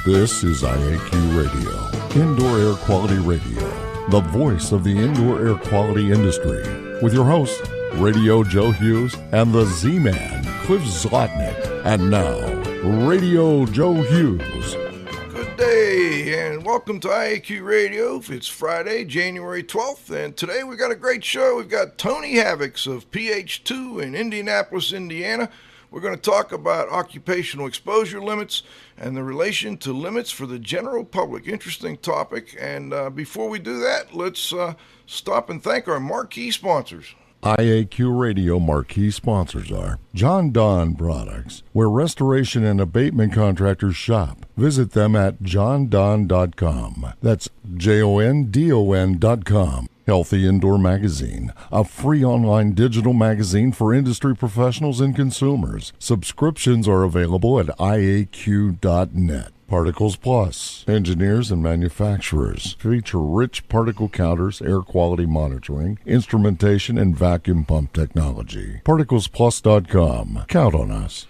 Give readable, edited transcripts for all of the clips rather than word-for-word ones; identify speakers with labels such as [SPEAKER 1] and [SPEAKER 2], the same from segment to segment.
[SPEAKER 1] This is IAQ Radio, Indoor Air Quality Radio, the voice of the indoor air quality industry, with your hosts, Radio Joe Hughes and the Z-Man, Cliff Zlotnick. And now, Radio Joe Hughes.
[SPEAKER 2] Good day, and welcome to IAQ Radio. It's Friday, January 12th, and today we got a great show. We've got T.Havics of PH2 in Indianapolis, Indiana. We're going to talk about occupational exposure limits and the relation to limits for the general public. Interesting topic. And before we do that, let's stop and thank our marquee sponsors.
[SPEAKER 1] IAQ Radio marquee sponsors are John Don Products, where restoration and abatement contractors shop. Visit them at jondon.com. That's JONDON.com. Healthy Indoor Magazine, a free online digital magazine for industry professionals and consumers. Subscriptions are available at IAQ.net. Particles Plus, engineers and manufacturers feature rich particle counters, air quality monitoring, instrumentation, and vacuum pump technology. ParticlesPlus.com. Count on us.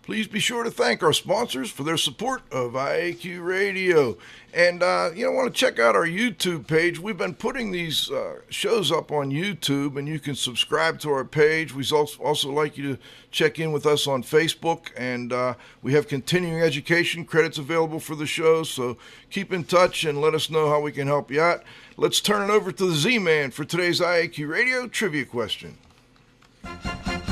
[SPEAKER 2] Please be sure to thank our sponsors for their support of IAQ Radio. And, want to check out our YouTube page. We've been putting these shows up on YouTube, and you can subscribe to our page. We'd also like you to check in with us on Facebook. And we have continuing education credits available for the show. So keep in touch and let us know how we can help you out. Let's turn it over to the Z-Man for today's IAQ Radio trivia question.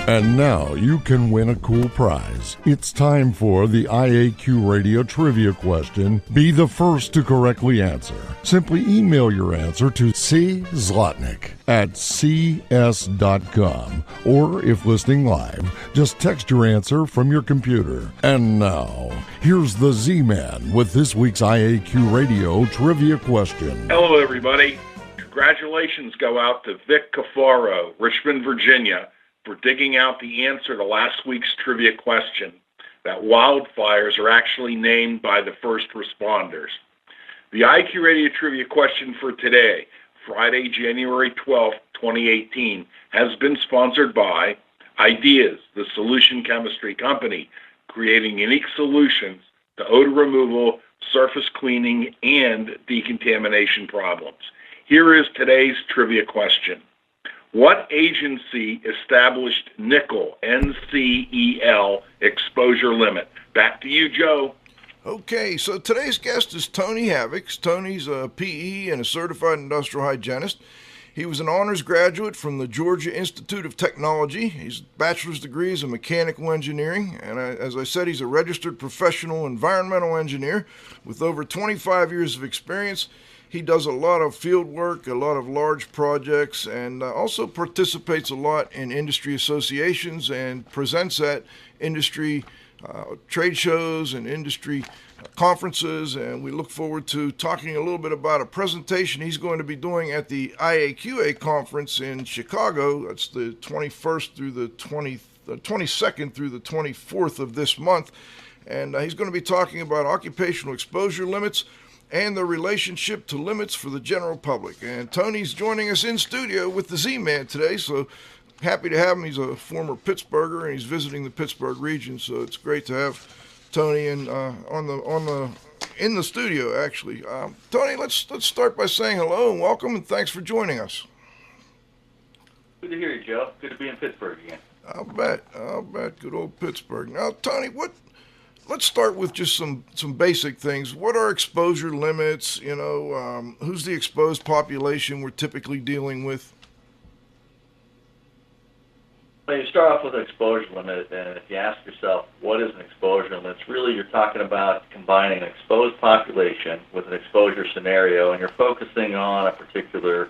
[SPEAKER 1] And now you can win a cool prize. It's time for the IAQ Radio trivia question. Be the first to correctly answer. Simply email your answer to czlotnick@cs.com, or if listening live, just text your answer from your computer. And now, here's the Z-Man with this week's IAQ Radio trivia question.
[SPEAKER 3] Hello, everybody. Congratulations go out to Vic Cafaro, Richmond, Virginia, for digging out the answer to last week's trivia question, that wildfires are actually named by the first responders. The IQ Radio trivia question for today, Friday, January 12th, 2018, has been sponsored by Ideas, the solution chemistry company, creating unique solutions to odor removal, surface cleaning, and decontamination problems. Here is today's trivia question. What agency established nickel, NCEL, exposure limit? Back to you, Joe.
[SPEAKER 2] Okay, so today's guest is T.Havics. Tony's a PE and a certified industrial hygienist. He was an honors graduate from the Georgia Institute of Technology. His bachelor's degree is in mechanical engineering, and as I said, he's a registered professional environmental engineer with over 25 years of experience. He does a lot of field work, a lot of large projects, and also participates a lot in industry associations and presents at industry trade shows and industry conferences. And we look forward to talking a little bit about a presentation he's going to be doing at the IAQA conference in Chicago. That's the 21st through the 22nd through the 24th of this month. And he's going to be talking about occupational exposure limits and the relationship to limits for the general public. And Tony's joining us in studio with the Z-Man today, so happy to have him. He's a former Pittsburgher, and he's visiting the Pittsburgh region, so it's great to have Tony in the studio, actually. Tony, let's start by saying hello and welcome, and thanks for joining us.
[SPEAKER 4] Good to hear you, Joe. Good to be in Pittsburgh again.
[SPEAKER 2] I'll bet. Good old Pittsburgh. Now, Tony, let's start with just some basic things. What are exposure limits? Who's the exposed population we're typically dealing with?
[SPEAKER 4] Well, you start off with an exposure limit, and if you ask yourself, what is an exposure limit? It's really, you're talking about combining an exposed population with an exposure scenario, and you're focusing on a particular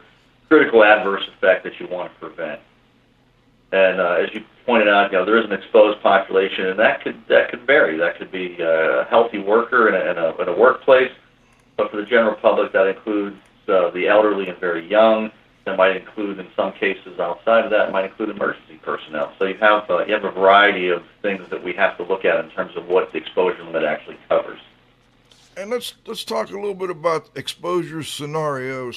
[SPEAKER 4] critical adverse effect that you want to prevent. And as you pointed out, there is an exposed population, and that could vary. That could be a healthy worker in a workplace, but for the general public, that includes the elderly and very young. That might include, in some cases outside of that, it might include emergency personnel. So you have a variety of things that we have to look at in terms of what the exposure limit actually covers.
[SPEAKER 2] And let's talk a little bit about exposure scenario.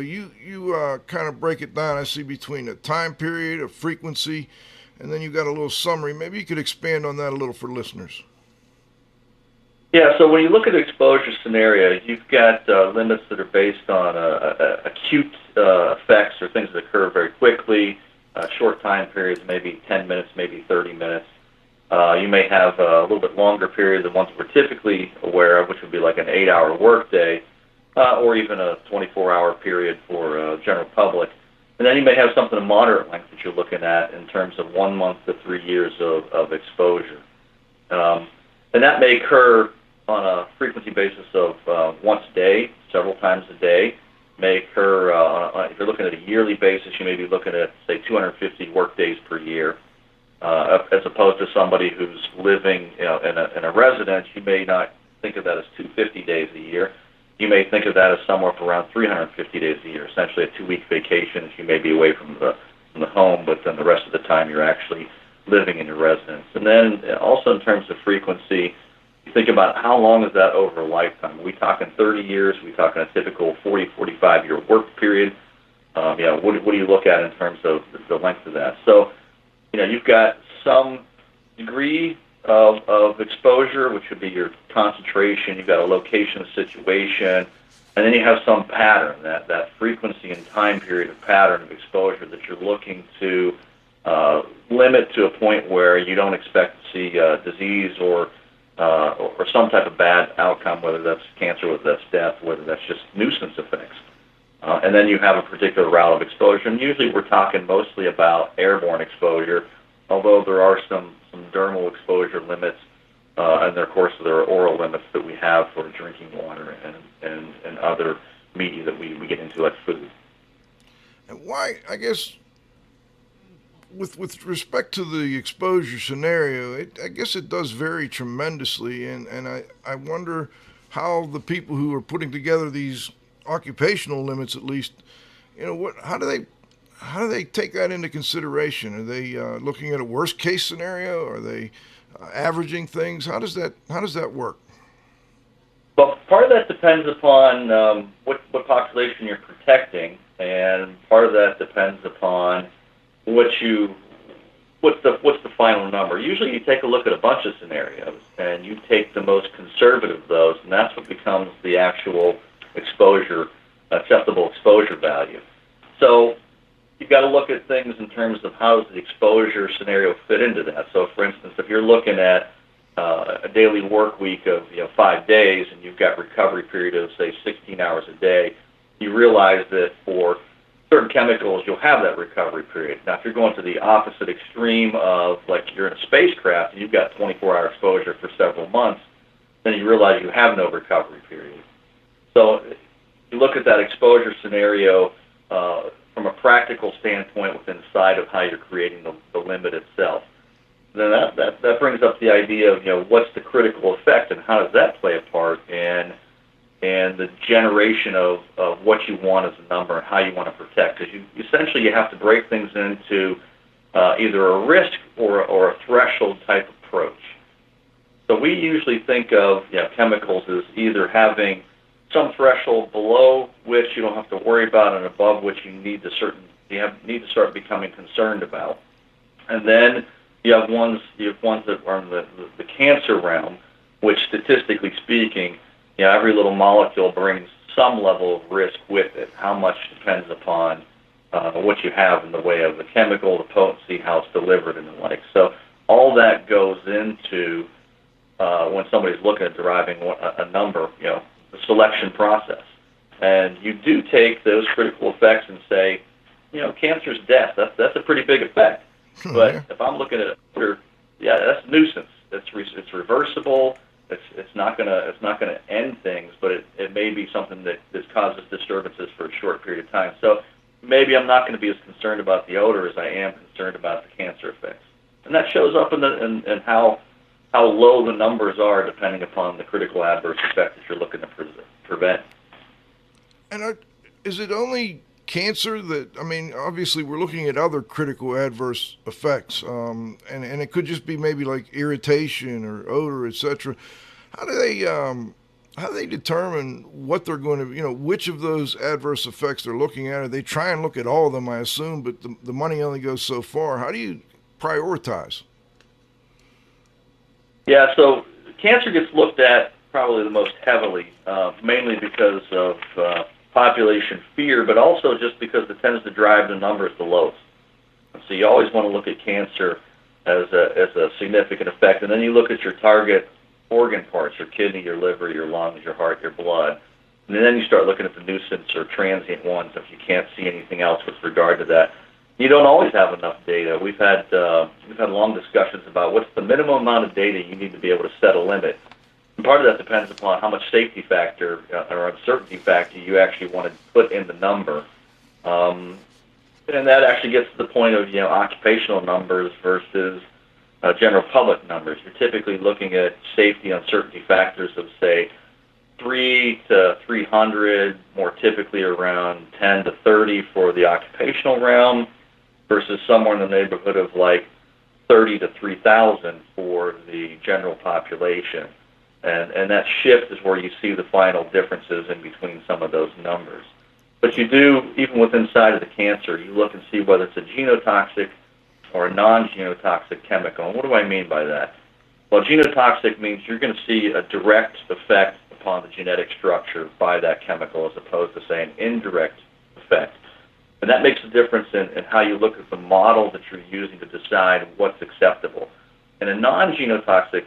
[SPEAKER 2] You kind of break it down, I see, between a time period, a frequency, and then you got a little summary. Maybe you could expand on that a little for listeners.
[SPEAKER 4] Yeah, so when you look at the exposure scenario, you've got limits that are based on acute effects or things that occur very quickly, short time periods, maybe 10 minutes, maybe 30 minutes. You may have a little bit longer period than ones we're typically aware of, which would be like an 8-hour workday, or even a 24-hour period for general public. And then you may have something of moderate length that you're looking at in terms of 1 month to 3 years of exposure. And that may occur on a frequency basis of once a day, several times a day. May occur, if you're looking at a yearly basis, you may be looking at, say, 250 work days per year. As opposed to somebody who's living in a residence, you may not think of that as 250 days a year. You may think of that as somewhere for around 350 days a year, essentially a 2-week vacation. You may be away from the home, but then the rest of the time you're actually living in your residence. And then also in terms of frequency, you think about how long is that over a lifetime. Are we talking 30 years? Are we talking a typical 40, 45-year work period? What do you look at in terms of the length of that? So, you've got some degree of exposure, which would be your concentration. You've got a location, situation, and then you have some pattern, that frequency and time period of pattern of exposure that you're looking to limit to a point where you don't expect to see disease or some type of bad outcome, whether that's cancer, whether that's death, whether that's just nuisance effects. And then you have a particular route of exposure. And usually we're talking mostly about airborne exposure, although there are some dermal exposure limits, and of course there are oral limits that we have for drinking water and other media that we get into, like food.
[SPEAKER 2] And why, I guess, with respect to the exposure scenario, I guess it does vary tremendously, and I wonder how the people who are putting together these occupational limits, at least, how do they take that into consideration? Are they looking at a worst case scenario? Are they averaging things? How does that work?
[SPEAKER 4] Well, part of that depends upon what population you're protecting, and part of that depends upon what's the final number. Usually you take a look at a bunch of scenarios, and you take the most conservative of those, and that's what becomes the actual acceptable exposure value. So you've got to look at things in terms of how does the exposure scenario fit into that. So, for instance, if you're looking at a daily work week of 5 days, and you've got recovery period of, say, 16 hours a day, you realize that for certain chemicals you'll have that recovery period. Now, if you're going to the opposite extreme of, like, you're in a spacecraft and you've got 24-hour exposure for several months, then you realize you have no recovery period. So you look at that exposure scenario from a practical standpoint within inside of how you're creating the limit itself. Then that brings up the idea of what's the critical effect and how does that play a part in the generation of what you want as a number and how you want to protect. Because you have to break things into either a risk or a threshold type approach. So we usually think of chemicals as either having some threshold below which you don't have to worry about and above which you need to start becoming concerned about. And then you have ones that are in the cancer realm, which statistically speaking, every little molecule brings some level of risk with it. How much depends upon what you have in the way of the chemical, the potency, how it's delivered, and the like. So all that goes into when somebody's looking at deriving a number, the selection process. And you do take those critical effects and say, cancer's death. That's a pretty big effect. But if I'm looking at odor, that's a nuisance. It's reversible. It's not gonna end things, but it may be something that causes disturbances for a short period of time. So maybe I'm not going to be as concerned about the odor as I am concerned about the cancer effects. And that shows up in how low the numbers are depending upon the critical adverse effect that you're looking to prevent.
[SPEAKER 2] And is it only cancer that, obviously we're looking at other critical adverse effects, and it could just be maybe like irritation or odor, etc. How do they determine what they're going to, which of those adverse effects they're looking at? They try and look at all of them, I assume, but the money only goes so far. How do you prioritize?
[SPEAKER 4] Yeah, so cancer gets looked at probably the most heavily, mainly because of population fear, but also just because it tends to drive the numbers the lowest. So you always want to look at cancer as a significant effect, and then you look at your target organ parts, your kidney, your liver, your lungs, your heart, your blood, and then you start looking at the nuisance or transient ones if you can't see anything else with regard to that. You don't always have enough data. We've had long discussions about what's the minimum amount of data you need to be able to set a limit. And part of that depends upon how much safety factor or uncertainty factor you actually want to put in the number. And that actually gets to the point of occupational numbers versus general public numbers. You're typically looking at safety uncertainty factors of, say, 3 to 300, more typically around 10 to 30 for the occupational realm, versus somewhere in the neighborhood of like 30 to 3,000 for the general population. And that shift is where you see the final differences in between some of those numbers. But you do, even with inside of the cancer, you look and see whether it's a genotoxic or a non-genotoxic chemical. And what do I mean by that? Well, genotoxic means you're going to see a direct effect upon the genetic structure by that chemical as opposed to, say, an indirect effect. And that makes a difference in how you look at the model that you're using to decide what's acceptable. In a non-genotoxic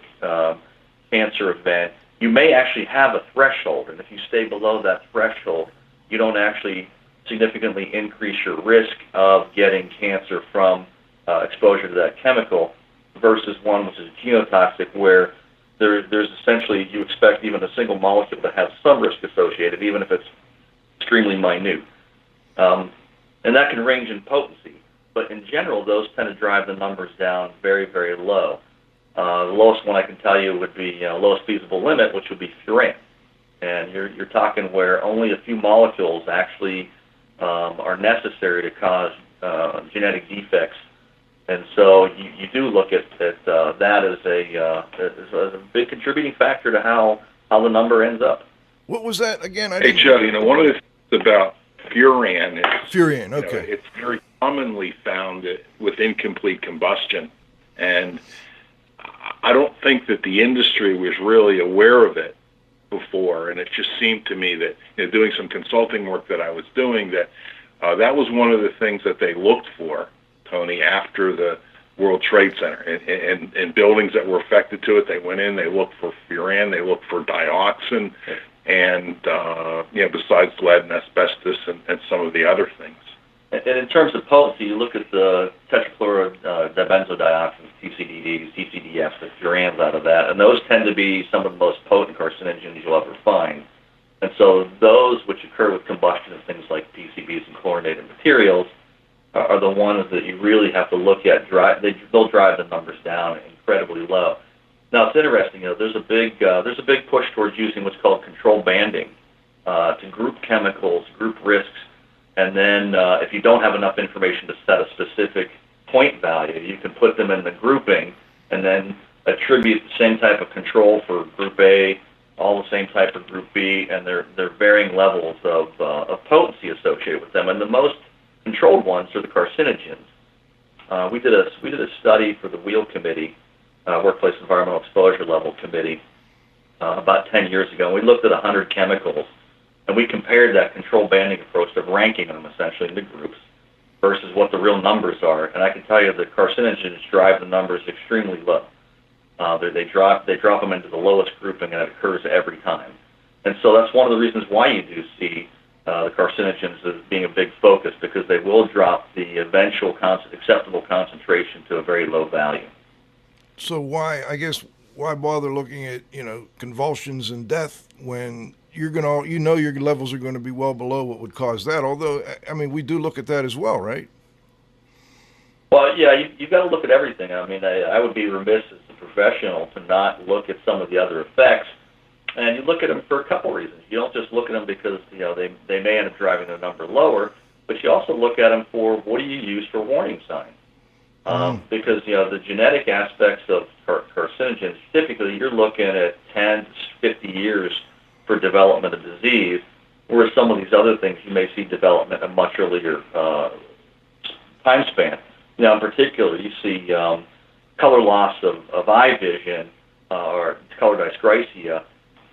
[SPEAKER 4] cancer event, you may actually have a threshold, and if you stay below that threshold, you don't actually significantly increase your risk of getting cancer from exposure to that chemical, versus one which is genotoxic, where there's essentially, you expect even a single molecule to have some risk associated, even if it's extremely minute. And that can range in potency, but in general, those tend to drive the numbers down very, very low. The lowest one I can tell you would be lowest feasible limit, which would be furan. And you're talking where only a few molecules actually are necessary to cause genetic defects. And so you do look at that as a big contributing factor to how the number ends up.
[SPEAKER 2] What was that again?
[SPEAKER 3] Hey, Joe, one of the things about furan is
[SPEAKER 2] furan. Okay,
[SPEAKER 3] it's very commonly found with incomplete combustion, and I don't think that the industry was really aware of it before, and it just seemed to me that doing some consulting work that I was doing, that that was one of the things that they looked for, Tony, after the World Trade Center. And buildings that were affected to it, they went in, they looked for furan, they looked for dioxin, and besides lead and asbestos and some of the other things.
[SPEAKER 4] And in terms of potency, you look at the tetrachlorobenzodioxins, TCDDs, TCDFs, the furans out of that, and those tend to be some of the most potent carcinogens you'll ever find. And so those which occur with combustion of things like PCBs and chlorinated materials are the ones that you really have to look at. They'll drive the numbers down incredibly low. Now, it's interesting. There's a big push towards using what's called control banding to group chemicals, group risks, and then if you don't have enough information to set a specific point value, you can put them in the grouping and then attribute the same type of control for Group A, all the same type of Group B, and they're varying levels of potency associated with them. And the most controlled ones are the carcinogens. We did a study for the WHEEL Committee, Workplace Environmental Exposure Level Committee, about 10 years ago. And we looked at 100 chemicals, and we compared that control banding approach of ranking them essentially into groups versus what the real numbers are. And I can tell you the carcinogens drive the numbers extremely low. They drop them into the lowest grouping, and it occurs every time. And so that's one of the reasons why you do see the carcinogens as being a big focus, because they will drop the eventual acceptable concentration to a very low value.
[SPEAKER 2] So why bother looking at convulsions and death when your levels are going to be well below what would cause that? Although we do look at that as well, right?
[SPEAKER 4] Well, yeah, you've got to look at everything. I would be remiss as a professional to not look at some of the other effects. And you look at them for a couple reasons. You don't just look at them because they may end up driving the number lower, but you also look at them for what do you use for warning signs. Because the genetic aspects of carcinogens, typically you're looking at 10 to 50 years for development of disease, whereas some of these other things you may see development at a much earlier time span. Now, in particular, you see color loss of eye vision or color dyscrasia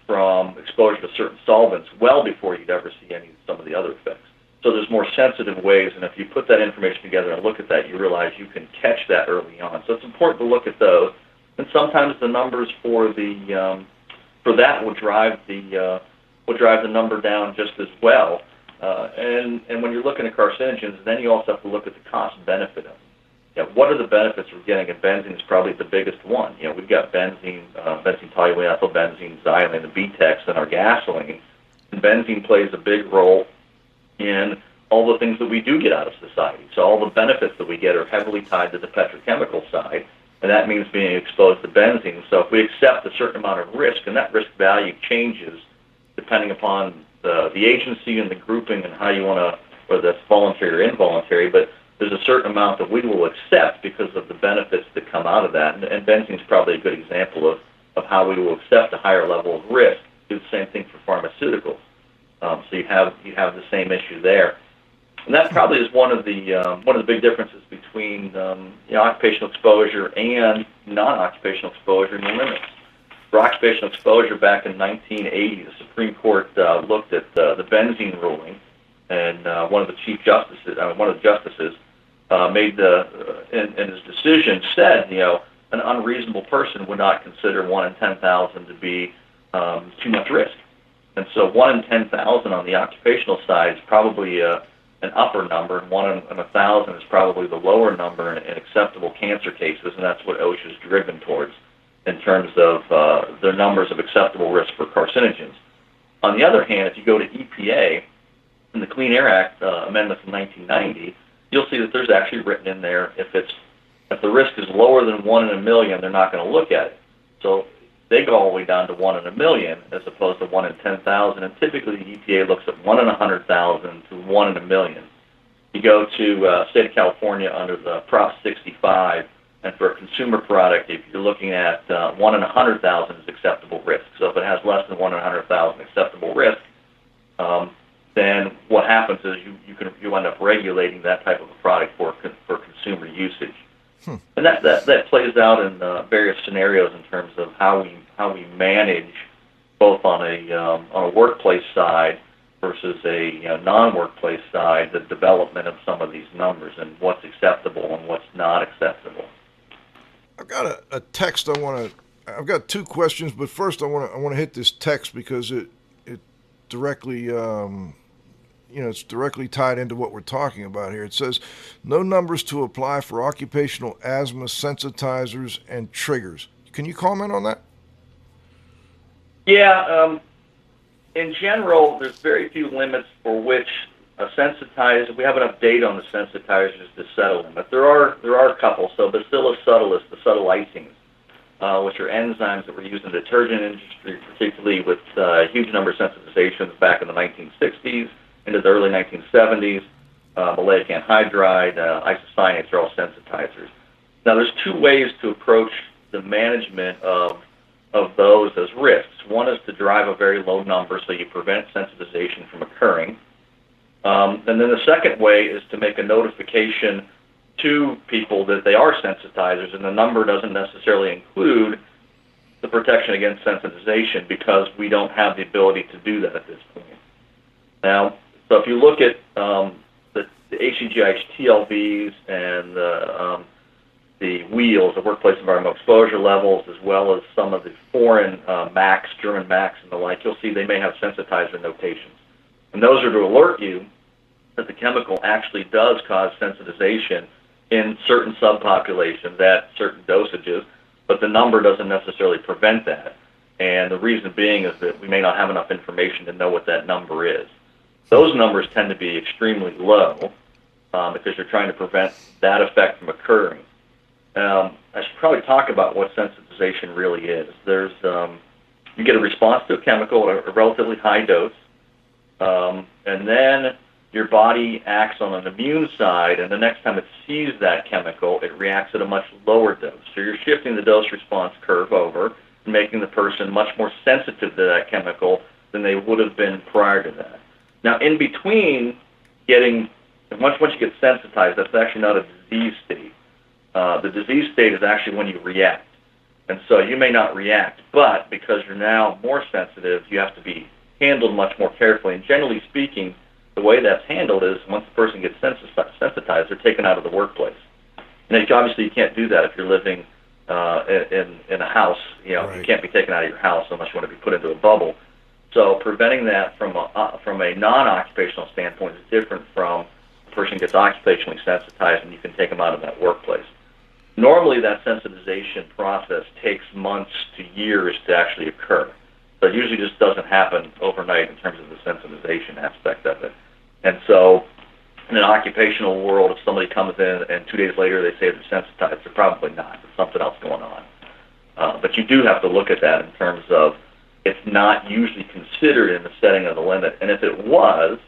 [SPEAKER 4] from exposure to certain solvents well before you'd ever see some of the other effects. So there's more sensitive ways, and if you put that information together and look at that, you realize you can catch that early on. So it's important to look at those. And sometimes the numbers for that will drive the number down just as well. And when you're looking at carcinogens, then you also have to look at the cost benefit of them. What are the benefits we're getting? And benzene is probably the biggest one. We've got benzene toluene, benzene, xylene, the BTEX in our gasoline. And benzene plays a big role in all the things that we do get out of society. So all the benefits that we get are heavily tied to the petrochemical side, and that means being exposed to benzene. So if we accept a certain amount of risk, and that risk value changes depending upon the agency and the grouping and how you want to, whether that's voluntary or involuntary, but there's a certain amount that we will accept because of the benefits that come out of that. And benzene is probably a good example of how we will accept a higher level of risk. Do the same thing for pharmaceuticals. So you have the same issue there. And that probably is one of the big differences between occupational exposure and non-occupational exposure and the limits. For occupational exposure, back in 1980, the Supreme Court looked at the benzene ruling, and one of the justices made in his decision said, an unreasonable person would not consider 1 in 10,000 to be too much risk. And so 1 in 10,000 on the occupational side is probably an upper number, and 1 in 1,000 is probably the lower number in acceptable cancer cases, and that's what OSHA is driven towards in terms of their numbers of acceptable risk for carcinogens. On the other hand, if you go to EPA, in the Clean Air Act amendments in 1990, you'll see that there's actually written in there if the risk is lower than 1 in a million, they're not going to look at it. So they go all the way down to 1 in a million as opposed to 1 in 10,000, and typically the EPA looks at 1 in 100,000 to 1 in a million. You go to state of California under the Prop 65, and for a consumer product, if you're looking at 1 in 100,000 is acceptable risk. So if it has less than 1 in 100,000 acceptable risk, then what happens is you end up regulating that type of a product for consumer usage. And that plays out in various scenarios in terms of how we manage both on a workplace side versus a non-workplace side, the development of some of these numbers and what's acceptable and what's not acceptable.
[SPEAKER 2] I've got a text I've got two questions, but first I want to hit this text because it directly it's directly tied into what we're talking about here. It says, no numbers to apply for occupational asthma sensitizers and triggers. Can you comment on that?
[SPEAKER 4] Yeah. In general, there's very few limits for which a sensitizer, we have enough data on the sensitizers to settle them, but there are a couple. So Bacillus subtilis, the subtle icings, which are enzymes that were used in the detergent industry, particularly with a huge number of sensitizations back in the 1960s into the early 1970s. Maleic anhydride, isocyanates are all sensitizers. Now, there's two ways to approach the management of those as risks. One is to drive a very low number so you prevent sensitization from occurring. And then the second way is to make a notification to people that they are sensitizers, and the number doesn't necessarily include the protection against sensitization because we don't have the ability to do that at this point. Now, so if you look at the ACGIH TLVs and the wheels, the workplace environmental exposure levels, as well as some of the foreign MACs, German MACs and the like, you'll see they may have sensitizer notations. And those are to alert you that the chemical actually does cause sensitization in certain subpopulations at certain dosages, but the number doesn't necessarily prevent that. And the reason being is that we may not have enough information to know what that number is. Those numbers tend to be extremely low because you're trying to prevent that effect from occurring. I should probably talk about what sensitization really is. There's you get a response to a chemical at a relatively high dose, and then your body acts on an immune side, and the next time it sees that chemical, it reacts at a much lower dose. So you're shifting the dose-response curve over and making the person much more sensitive to that chemical than they would have been prior to that. Now, in between once you get sensitized, that's actually not a disease state. The disease state is actually when you react. And so you may not react, but because you're now more sensitive, you have to be handled much more carefully. And generally speaking, the way that's handled is once the person gets sensitized, they're taken out of the workplace. And obviously you can't do that if you're living in a house.
[SPEAKER 2] Right.
[SPEAKER 4] You can't be taken out of your house unless you want to be put into a bubble. So preventing that from a non-occupational standpoint is different from a person gets occupationally sensitized and you can take them out of that workplace. Normally that sensitization process takes months to years to actually occur. So it usually just doesn't happen overnight in terms of the sensitization aspect of it. And so in an occupational world, if somebody comes in and 2 days later they say they're sensitized, they're probably not. There's something else going on. But you do have to look at that in terms of it's not usually considered in the setting of the limit. And if it was,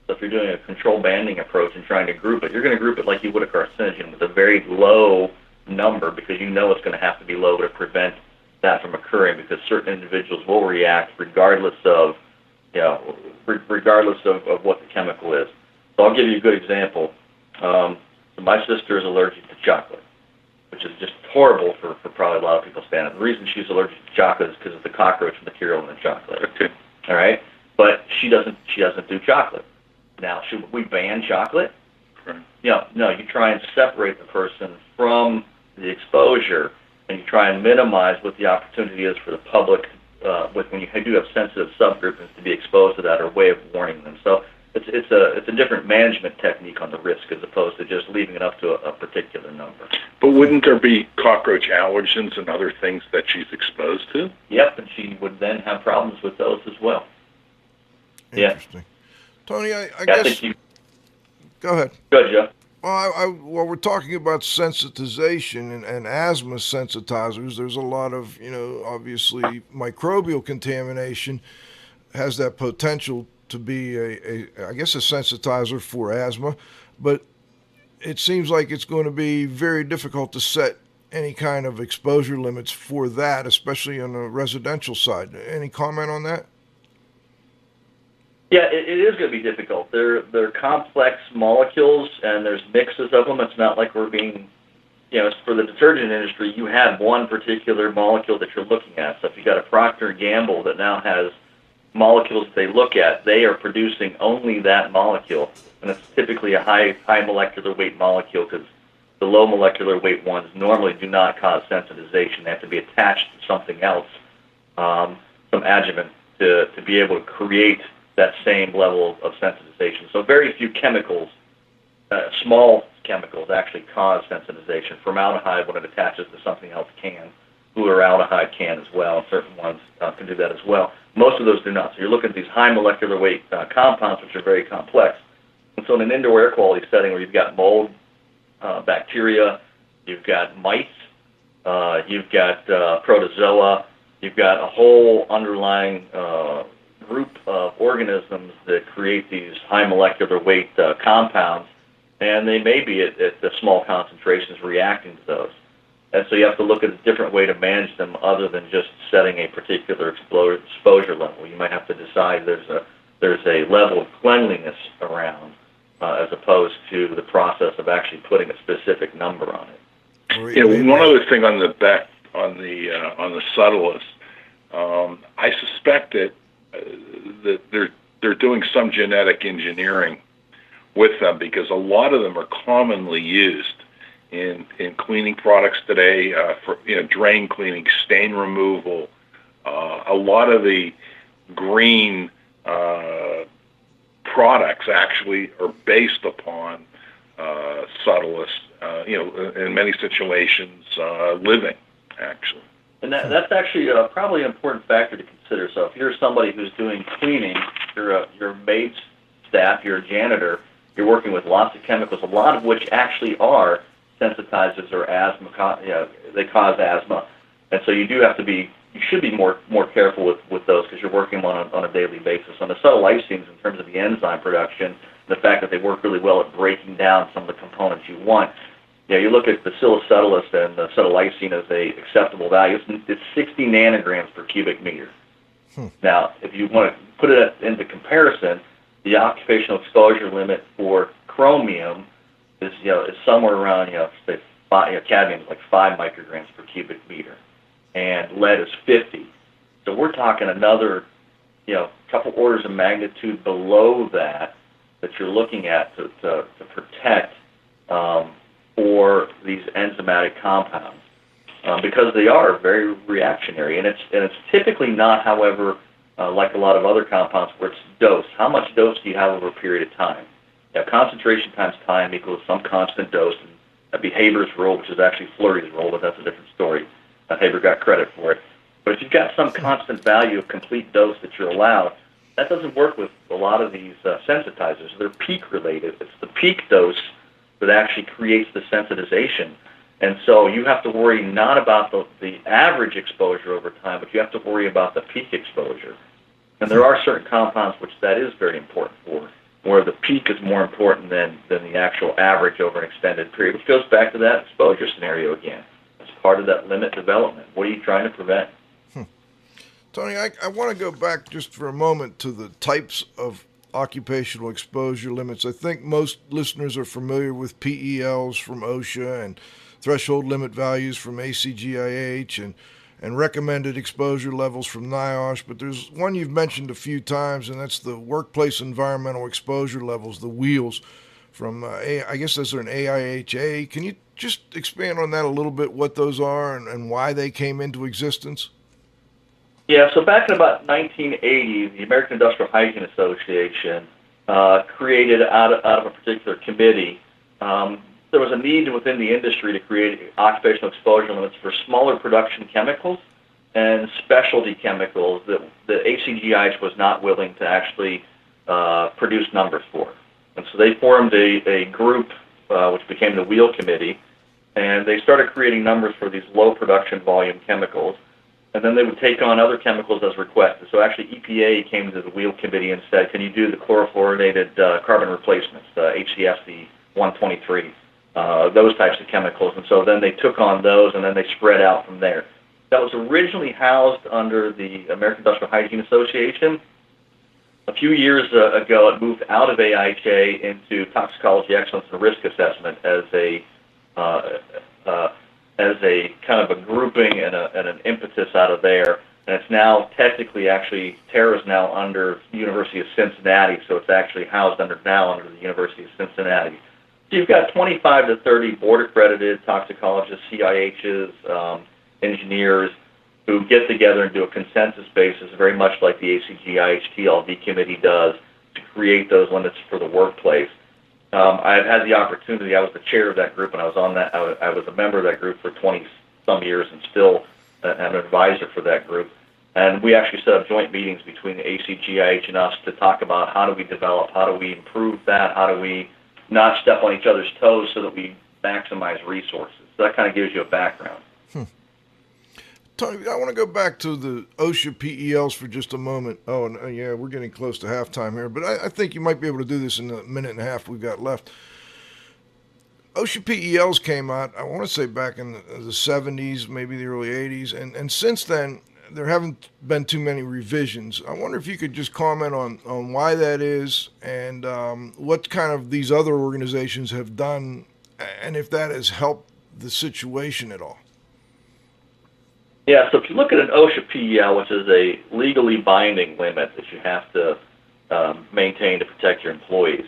[SPEAKER 4] so if you're doing a control banding approach and trying to group it, you're going to group it like you would a carcinogen with a very low number because you know it's going to have to be low to prevent that from occurring because certain individuals will react regardless of what the chemical is. So I'll give you a good example. So my sister is allergic to chocolate, which is just horrible for probably a lot of people standing. The reason she's allergic to chocolate is because of the cockroach material in the chocolate.
[SPEAKER 3] Okay.
[SPEAKER 4] All right? But she doesn't do chocolate. Now, should we ban chocolate?
[SPEAKER 3] Right.
[SPEAKER 4] No, you try and separate the person from the exposure, and you try and minimize what the opportunity is for the public when you do have sensitive subgroups to be exposed to that or a way of warning them. So it's a different management technique on the risk as opposed to just leaving it up to a particular number.
[SPEAKER 3] But wouldn't there be cockroach allergens and other things that she's exposed to?
[SPEAKER 4] Yep, and she would then have problems with those as well.
[SPEAKER 2] Interesting.
[SPEAKER 4] Yeah.
[SPEAKER 2] Tony, I guess... Go ahead.
[SPEAKER 4] Good, Joe.
[SPEAKER 2] Well, while we're talking about sensitization and asthma sensitizers, there's a lot of, obviously microbial contamination has that potential to be a sensitizer for asthma, but it seems like it's going to be very difficult to set any kind of exposure limits for that, especially on the residential side. Any comment on that?
[SPEAKER 4] Yeah, it is going to be difficult. They're complex molecules, and there's mixes of them. It's not like we're being, for the detergent industry, you have one particular molecule that you're looking at. So if you've got a Procter & Gamble that now has molecules that they look at, they are producing only that molecule, and it's typically a high molecular weight molecule because the low molecular weight ones normally do not cause sensitization. They have to be attached to something else, some adjuvant, to be able to create that same level of sensitization. So very few chemicals, small chemicals, actually cause sensitization. Formaldehyde, when it attaches to something else, can. Fluoraldehyde can as well. Certain ones can do that as well. Most of those do not. So you're looking at these high molecular weight compounds, which are very complex. And so in an indoor air quality setting where you've got mold, bacteria, you've got mice, you've got protozoa, you've got a whole underlying group of organisms that create these high molecular weight compounds, and they may be at the small concentrations reacting to those. And so you have to look at a different way to manage them other than just setting a particular exposure level. You might have to decide there's a level of cleanliness around as opposed to the process of actually putting a specific number on it.
[SPEAKER 3] One other thing on the subtlest, I suspect that they're doing some genetic engineering with them because a lot of them are commonly used in cleaning products today for drain cleaning, stain removal. A lot of the green products actually are based upon subtlest. In many situations, living actually.
[SPEAKER 4] And that's actually probably an important factor to consider. So if you're somebody who's doing cleaning, you're maid staff, you're a janitor, you're working with lots of chemicals, a lot of which actually are sensitizers or asthma. They cause asthma, and so you should be more careful with those because you're working on a daily basis. On the subtle lysines, in terms of the enzyme production, the fact that they work really well at breaking down some of the components you want. You look at Bacillus subtilis and the subtle lysine as a acceptable value. It's 60 nanograms per cubic meter. Now, if you want to put it into comparison, the occupational exposure limit for chromium is somewhere around say cadmium is like 5 micrograms per cubic meter. and lead is 50. So we're talking another, couple orders of magnitude below that you're looking at to protect for these enzymatic compounds, because they are very reactionary, and it's typically not, however, like a lot of other compounds where it's dose. How much dose do you have over a period of time? Concentration times time equals some constant dose, and that'd be Haber's rule, which is actually Fleury's rule, but that's a different story. Haber got credit for it. But if you've got some constant value of complete dose that you're allowed, that doesn't work with a lot of these sensitizers. They're peak related. It's the peak dose that actually creates the sensitization. And so you have to worry not about the average exposure over time, but you have to worry about the peak exposure. And there are certain compounds which that is very important for, where the peak is more important than the actual average over an extended period, which goes back to that exposure scenario again. It's part of that limit development. What are you trying to prevent?
[SPEAKER 2] Tony, I want to go back just for a moment to the types of occupational exposure limits. I think most listeners are familiar with PELs from OSHA and threshold limit values from ACGIH and recommended exposure levels from NIOSH, but there's one you've mentioned a few times, and that's the workplace environmental exposure levels, the wheels from, I guess those are an AIHA. Can you just expand on that a little bit, what those are and why they came into existence?
[SPEAKER 4] Yeah, so back in about 1980, the American Industrial Hygiene Association created out of a particular committee, there was a need within the industry to create occupational exposure limits for smaller production chemicals and specialty chemicals that the ACGIH was not willing to actually produce numbers for. And so they formed a group which became the Wheel Committee, and they started creating numbers for these low production volume chemicals. And then they would take on other chemicals as requested. So actually EPA came to the Wheel Committee and said, can you do the chlorofluorinated carbon replacements, HCFC 123, those types of chemicals. And so then they took on those, and then they spread out from there. That was originally housed under the American Industrial Hygiene Association. A few years ago, it moved out of AIHA into Toxicology Excellence and Risk Assessment as a kind of a grouping and an impetus out of there. And it's now technically actually, Terra is now under the University of Cincinnati, so it's actually housed under the University of Cincinnati. So you've got 25 to 30 board-accredited toxicologists, CIHs, engineers, who get together and do a consensus basis, very much like the ACGIH TLV committee does, to create those limits for the workplace. I've had the opportunity. I was the chair of that group, and I was on that. I was a member of that group for 20-some years, and still an advisor for that group. And we actually set up joint meetings between the ACGIH and us to talk about how do we develop, how do we improve that, how do we not step on each other's toes so that we maximize resources. So that kind of gives you a background.
[SPEAKER 2] Tony, I want to go back to the OSHA PELs for just a moment. Oh, and yeah, we're getting close to halftime here, but I think you might be able to do this in the minute and a half we've got left. OSHA PELs came out, I want to say back in the 70s, maybe the early 80s, and since then, there haven't been too many revisions. I wonder if you could just comment on why that is and what kind of these other organizations have done and if that has helped the situation at all.
[SPEAKER 4] Yeah, so if you look at an OSHA PEL, which is a legally binding limit that you have to maintain to protect your employees,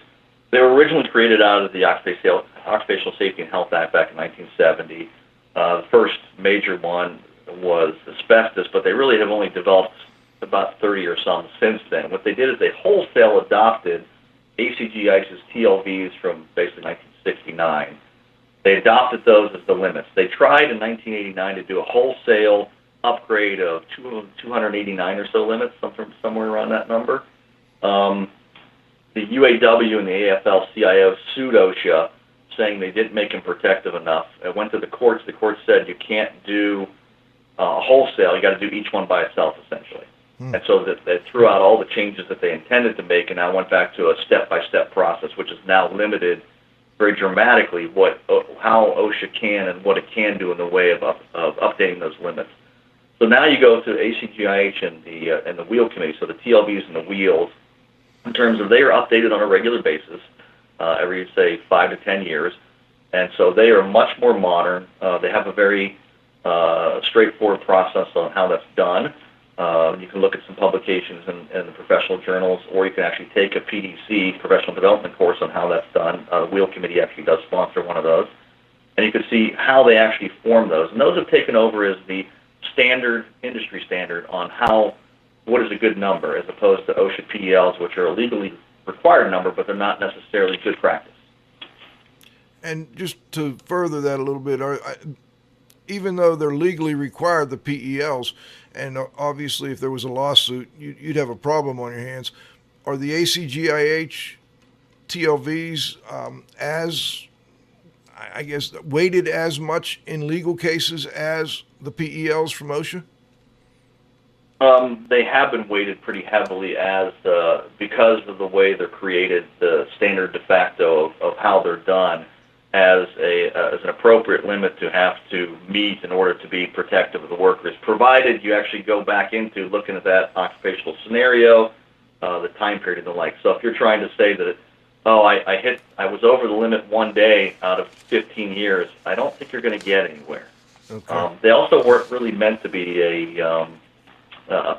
[SPEAKER 4] they were originally created out of the Occupational Safety and Health Act back in 1970. The first major one was asbestos, but they really have only developed about 30 or some since then. What they did is they wholesale adopted ACGIH's TLVs from basically 1969. They adopted those as the limits. They tried in 1989 to do a wholesale upgrade of 289 or so limits, somewhere around that number. The UAW and the AFL-CIO sued OSHA, saying they didn't make them protective enough. It went to the courts. The courts said you can't do wholesale. You got to do each one by itself, essentially. And so they threw out all the changes that they intended to make, and now went back to a step-by-step process, which is now limited very dramatically how OSHA can and what it can do in the way of updating those limits. So now you go to ACGIH and the Wheel Committee, so the TLVs and the wheels, in terms of they are updated on a regular basis, every, say, 5 to 10 years, and so they are much more modern. They have a very straightforward process on how that's done. You can look at some publications in the professional journals, or you can actually take a PDC, professional development course, on how that's done. The Wheel Committee actually does sponsor one of those. And you can see how they actually form those. And those have taken over as the standard, industry standard on what is a good number, as opposed to OSHA PELs, which are a legally required number, but they're not necessarily good practice.
[SPEAKER 2] And just to further that a little bit, even though they're legally required, the PELs, and obviously if there was a lawsuit, you'd have a problem on your hands, are the ACGIH TLVs as, I guess, weighted as much in legal cases as the PELs from OSHA?
[SPEAKER 4] They have been weighted pretty heavily because of the way they're created, the standard de facto of how they're done, as an appropriate limit to have to meet in order to be protective of the workers, provided you actually go back into looking at that occupational scenario, the time period and the like. So if you're trying to say that, I was over the limit one day out of 15 years, I don't think you're going to get anywhere. Okay. They also weren't really meant to be a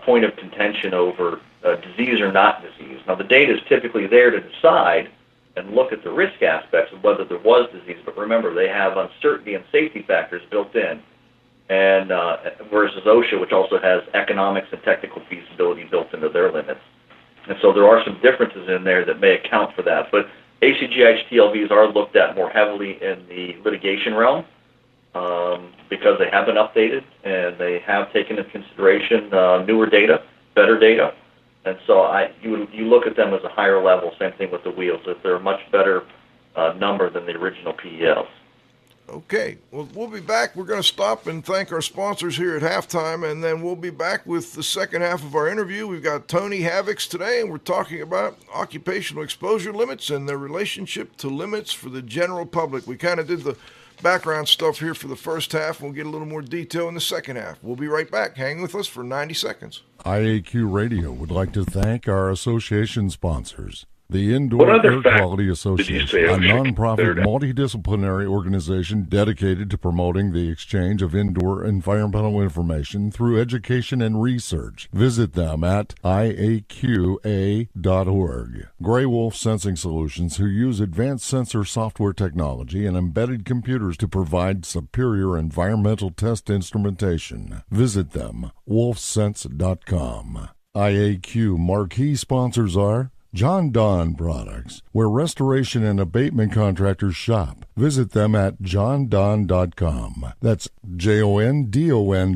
[SPEAKER 4] point of contention over disease or not disease. Now, the data is typically there to decide and look at the risk aspects of whether there was disease, but remember, they have uncertainty and safety factors built in, and versus OSHA, which also has economics and technical feasibility built into their limits. And so there are some differences in there that may account for that. But ACGIH TLVs are looked at more heavily in the litigation realm because they have been updated and they have taken into consideration newer data, better data. And so you look at them as a higher level. Same thing with the wheels. That they're a much better number than the original PELs.
[SPEAKER 2] Okay. Well, we'll be back. We're going to stop and thank our sponsors here at halftime, and then we'll be back with the second half of our interview. We've got T.Havics today, and we're talking about occupational exposure limits and their relationship to limits for the general public. We kind of did the background stuff here for the first half. We'll get a little more detail in the second half. We'll be right back. Hang with us for 90 seconds.
[SPEAKER 1] IAQ Radio would like to thank our association sponsors. The Indoor Air Quality Association, a nonprofit multidisciplinary organization dedicated to promoting the exchange of indoor environmental information through education and research. Visit them at IAQA.org. Gray Wolf Sensing Solutions, who use advanced sensor software technology and embedded computers to provide superior environmental test instrumentation. Visit them, wolfsense.com. IAQ marquee sponsors are John Donn Products, where restoration and abatement contractors shop. Visit them at johndonn.com. That's JONDON.com.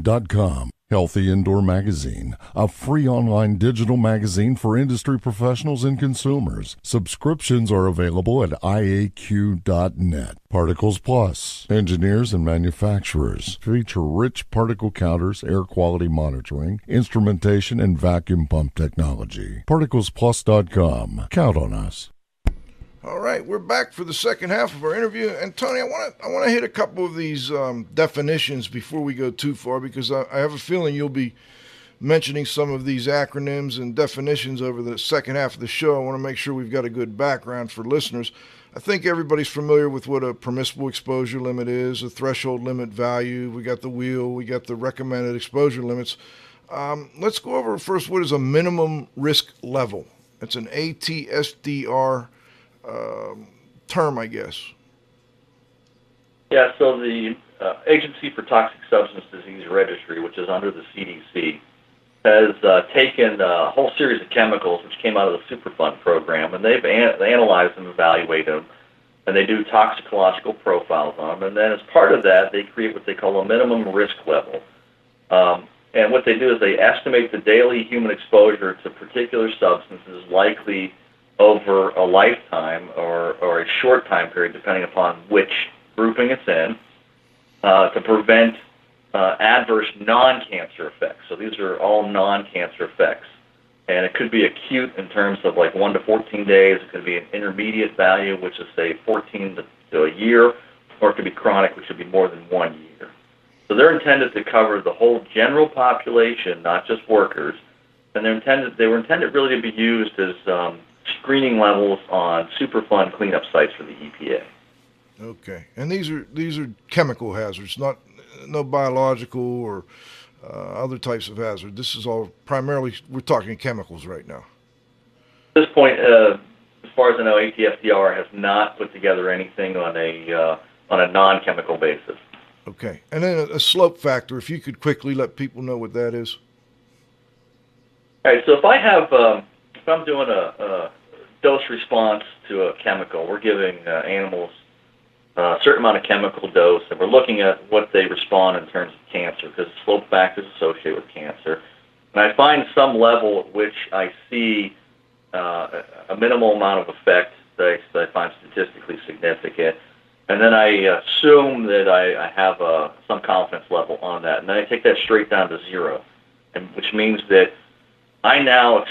[SPEAKER 1] Healthy Indoor Magazine, a free online digital magazine for industry professionals and consumers. Subscriptions are available at IAQ.net. Particles Plus, engineers and manufacturers, feature rich particle counters, air quality monitoring, instrumentation, and vacuum pump technology. ParticlesPlus.com. Count on us.
[SPEAKER 2] All right, we're back for the second half of our interview, and Tony, I want to hit a couple of these definitions before we go too far, because I have a feeling you'll be mentioning some of these acronyms and definitions over the second half of the show. I want to make sure we've got a good background for listeners. I think everybody's familiar with what a permissible exposure limit is, a threshold limit value. We got the wheel, we got the recommended exposure limits. Let's go over first what is a minimum risk level. It's an ATSDR term, I guess.
[SPEAKER 4] Yeah, so the Agency for Toxic Substance Disease Registry, which is under the CDC, has taken a whole series of chemicals which came out of the Superfund program, and they analyzed them, evaluate them, and they do toxicological profiles on them. And then as part of that, they create what they call a minimum risk level. And what they do is they estimate the daily human exposure to particular substances likely over a lifetime or a short time period, depending upon which grouping it's in, to prevent adverse non-cancer effects. So these are all non-cancer effects. And it could be acute in terms of like 1 to 14 days. It could be an intermediate value, which is, say, 14 to a year, or it could be chronic, which would be more than 1 year. So they're intended to cover the whole general population, not just workers. And they were intended really to be used as screening levels on Superfund cleanup sites for the EPA.
[SPEAKER 2] Okay, and these are chemical hazards, not no biological or other types of hazard. This is all primarily, we're talking chemicals right now.
[SPEAKER 4] At this point, as far as I know, ATFDR has not put together anything on a non-chemical basis.
[SPEAKER 2] Okay. And then a slope factor, if you could quickly let people know what that is.
[SPEAKER 4] All right, so if I'm doing a dose response to a chemical, we're giving animals a certain amount of chemical dose, and we're looking at what they respond in terms of cancer, because slope factors associated with cancer. And I find some level at which I see a minimal amount of effect that I find statistically significant, and then I assume that I have some confidence level on that, and then I take that straight down to zero, and which means that I now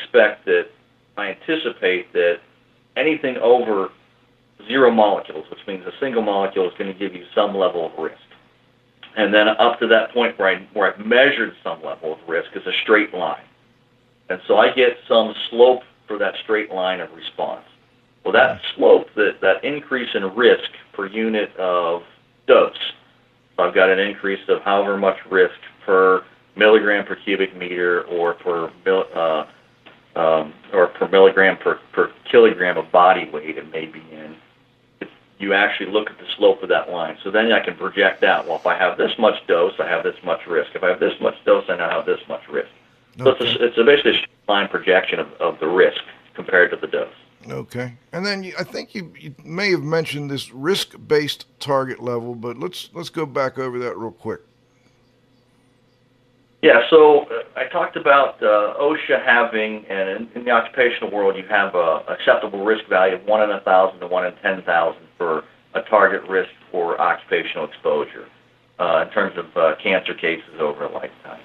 [SPEAKER 4] anticipate that anything over 0 molecules, which means a single molecule, is going to give you some level of risk. And then up to that point where I've measured some level of risk is a straight line. And so I get some slope for that straight line of response. Well, that slope, that increase in risk per unit of dose, so I've got an increase of however much risk per milligram per cubic meter or per milligram per kilogram of body weight it may be in. You actually look at the slope of that line. So then I can project out, well, if I have this much dose, I have this much risk. If I have this much dose, I now have this much risk. Okay. So it's basically a line projection of the risk compared to the dose.
[SPEAKER 2] Okay. And then I think you may have mentioned this risk-based target level, but let's go back over that real quick.
[SPEAKER 4] Yeah, so I talked about OSHA having, and in the occupational world, you have a acceptable risk value of 1 in 1,000 to 1 in 10,000 for a target risk for occupational exposure in terms of cancer cases over a lifetime.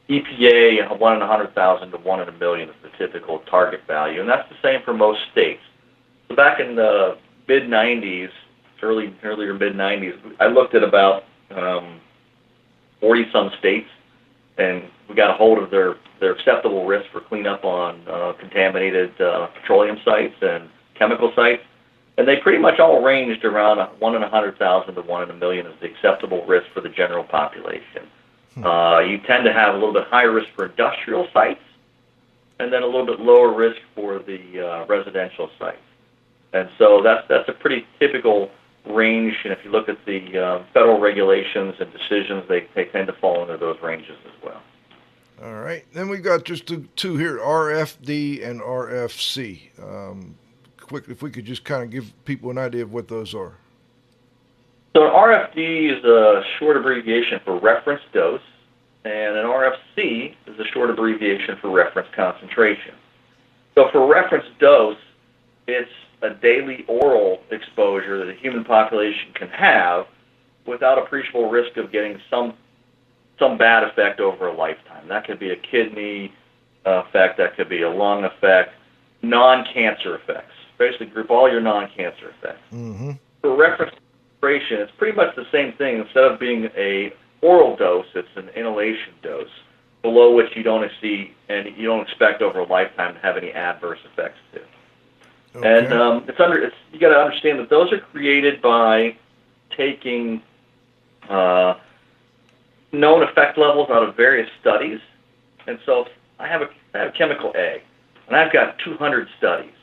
[SPEAKER 4] EPA, 1 in 100,000 to 1 in a million is the typical target value, and that's the same for most states. So back in the mid-'90s, earlier mid-'90s, I looked at about 40-some states, and we got a hold of their acceptable risk for cleanup on contaminated petroleum sites and chemical sites, and they pretty much all ranged around 1 in 100,000 to 1 in a million as the acceptable risk for the general population. You tend to have a little bit higher risk for industrial sites, and then a little bit lower risk for the residential sites. And so that's a pretty typical range, and if you look at the federal regulations and decisions, they tend to fall into those ranges as well.
[SPEAKER 2] All right. Then we've got just two here, RFD and RFC. Quick, if we could just kind of give people an idea of what those are.
[SPEAKER 4] So an RFD is a short abbreviation for reference dose, and an RFC is a short abbreviation for reference concentration. So for reference dose, it's a daily oral exposure that a human population can have without appreciable risk of getting some bad effect over a lifetime. That could be a kidney effect, that could be a lung effect, non-cancer effects. Basically group all your non-cancer effects. Mm-hmm. For reference concentration, it's pretty much the same thing. Instead of being a oral dose, it's an inhalation dose, below which you don't see and you don't expect over a lifetime to have any adverse effects to. Okay. And you got to understand that those are created by taking known effect levels out of various studies. And so I have chemical A, and I've got 200 studies,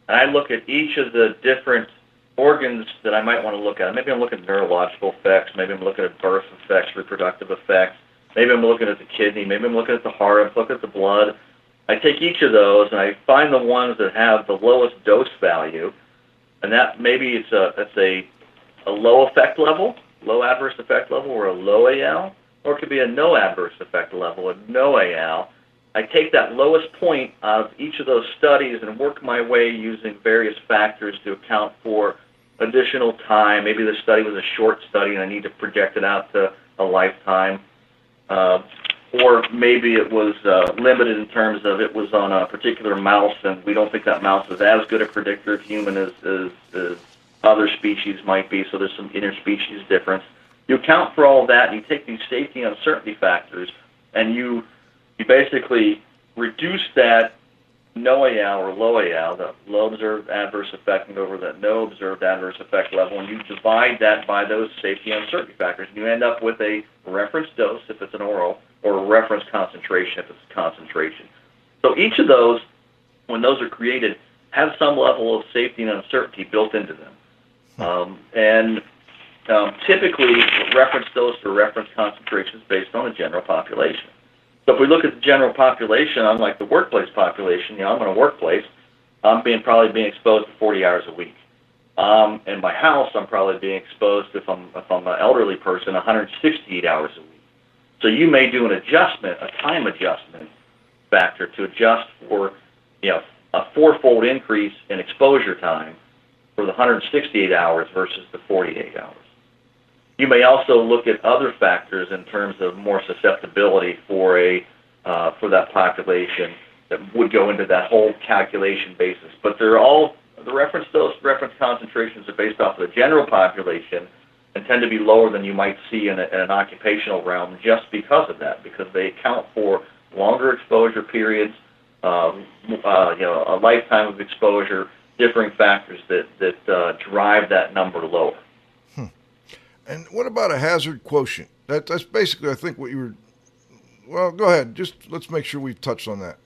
[SPEAKER 4] and I look at each of the different organs that I might want to look at. Maybe I'm looking at neurological effects. Maybe I'm looking at birth effects, reproductive effects. Maybe I'm looking at the kidney. Maybe I'm looking at the heart. I'm looking at the blood. I take each of those and I find the ones that have the lowest dose value, and that maybe it's a low effect level, low adverse effect level, or a low AL, or it could be a no adverse effect level, a no AL. I take that lowest point out of each of those studies and work my way using various factors to account for additional time. Maybe the study was a short study and I need to project it out to a lifetime. Or maybe it was limited in terms of it was on a particular mouse, and we don't think that mouse is as good a predictor of human as other species might be, so there's some interspecies difference. You account for all of that, and you take these safety and uncertainty factors, and you basically reduce that no AL or low AL, the low observed adverse effect over that no observed adverse effect level, and you divide that by those safety uncertainty factors, and you end up with a reference dose if it's an oral, or a reference concentration if it's a concentration. So each of those, when those are created, have some level of safety and uncertainty built into them. Typically, reference dose or reference concentration is based on the general population. So if we look at the general population, unlike the workplace population, I'm in a workplace, I'm probably being exposed to 40 hours a week. In my house, I'm probably being exposed, if I'm an elderly person, 168 hours a week. So you may do an adjustment, a time adjustment factor to adjust for, a fourfold increase in exposure time for the 168 hours versus the 48 hours. You may also look at other factors in terms of more susceptibility for that population that would go into that whole calculation basis. But they're all, the reference dose, reference concentrations are based off of the general population and tend to be lower than you might see in an occupational realm just because of that, because they account for longer exposure periods, a lifetime of exposure, differing factors that drive that number lower.
[SPEAKER 2] And what about a hazard quotient? That's basically, I think, what you were... Well, go ahead. Just let's make sure we've touched on that.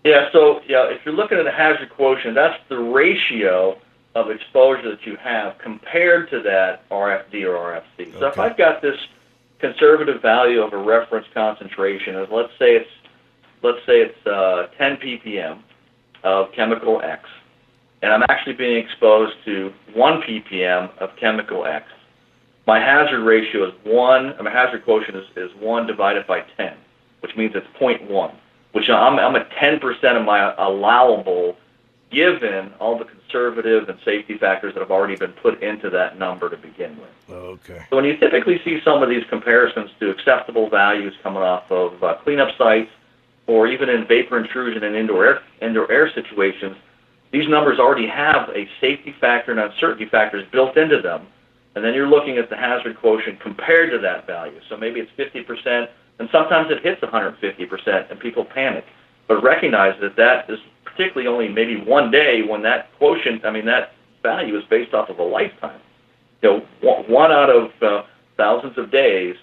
[SPEAKER 4] Yeah, so if you're looking at a hazard quotient, that's the ratio of exposure that you have compared to that RFD or RFC. So if I've got this conservative value of a reference concentration, of let's say it's 10 ppm of chemical X, and I'm actually being exposed to 1 ppm of chemical X, my hazard ratio is 1, my hazard quotient is 1 divided by 10, which means it's 0.1, which I'm at 10% of my allowable, given all the conservative and safety factors that have already been put into that number to begin with.
[SPEAKER 2] Okay.
[SPEAKER 4] So when you typically see some of these comparisons to acceptable values coming off of cleanup sites, or even in vapor intrusion and indoor air situations, these numbers already have a safety factor and uncertainty factors built into them, and then you're looking at the hazard quotient compared to that value. So maybe it's 50%, and sometimes it hits 150%, and people panic. But recognize that is particularly only maybe one day when that quotient, that value is based off of a lifetime. One out of thousands of days,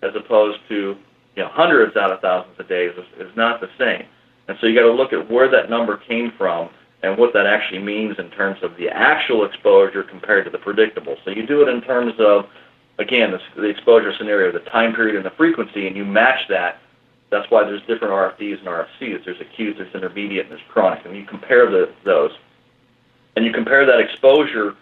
[SPEAKER 4] as opposed to hundreds out of thousands of days, is not the same. And so you got to look at where that number came from and what that actually means in terms of the actual exposure compared to the predictable. So you do it in terms of, again, the exposure scenario, the time period and the frequency, and you match that. That's why there's different RFDs and RFCs. There's acute, there's intermediate, and there's chronic. And you compare those. And you compare that exposure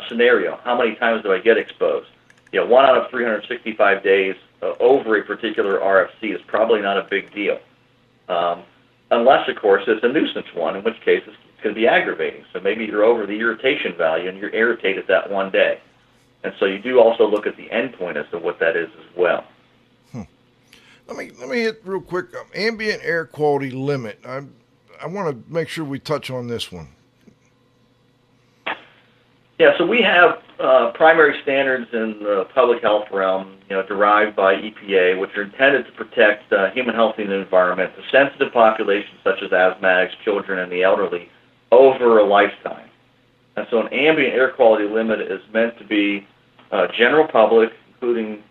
[SPEAKER 4] scenario. How many times do I get exposed? 1 out of 365 days over a particular RFC is probably not a big deal. Unless, of course, it's a nuisance one, in which case it's going to be aggravating. So maybe you're over the irritation value and you're irritated that one day. And so you do also look at the endpoint as to what that is as well.
[SPEAKER 2] Let me hit real quick, ambient air quality limit. I want to make sure we touch on this one.
[SPEAKER 4] Yeah, so we have primary standards in the public health realm, derived by EPA, which are intended to protect human health and the environment, the sensitive populations such as asthmatics, children, and the elderly over a lifetime. And so an ambient air quality limit is meant to be general public, including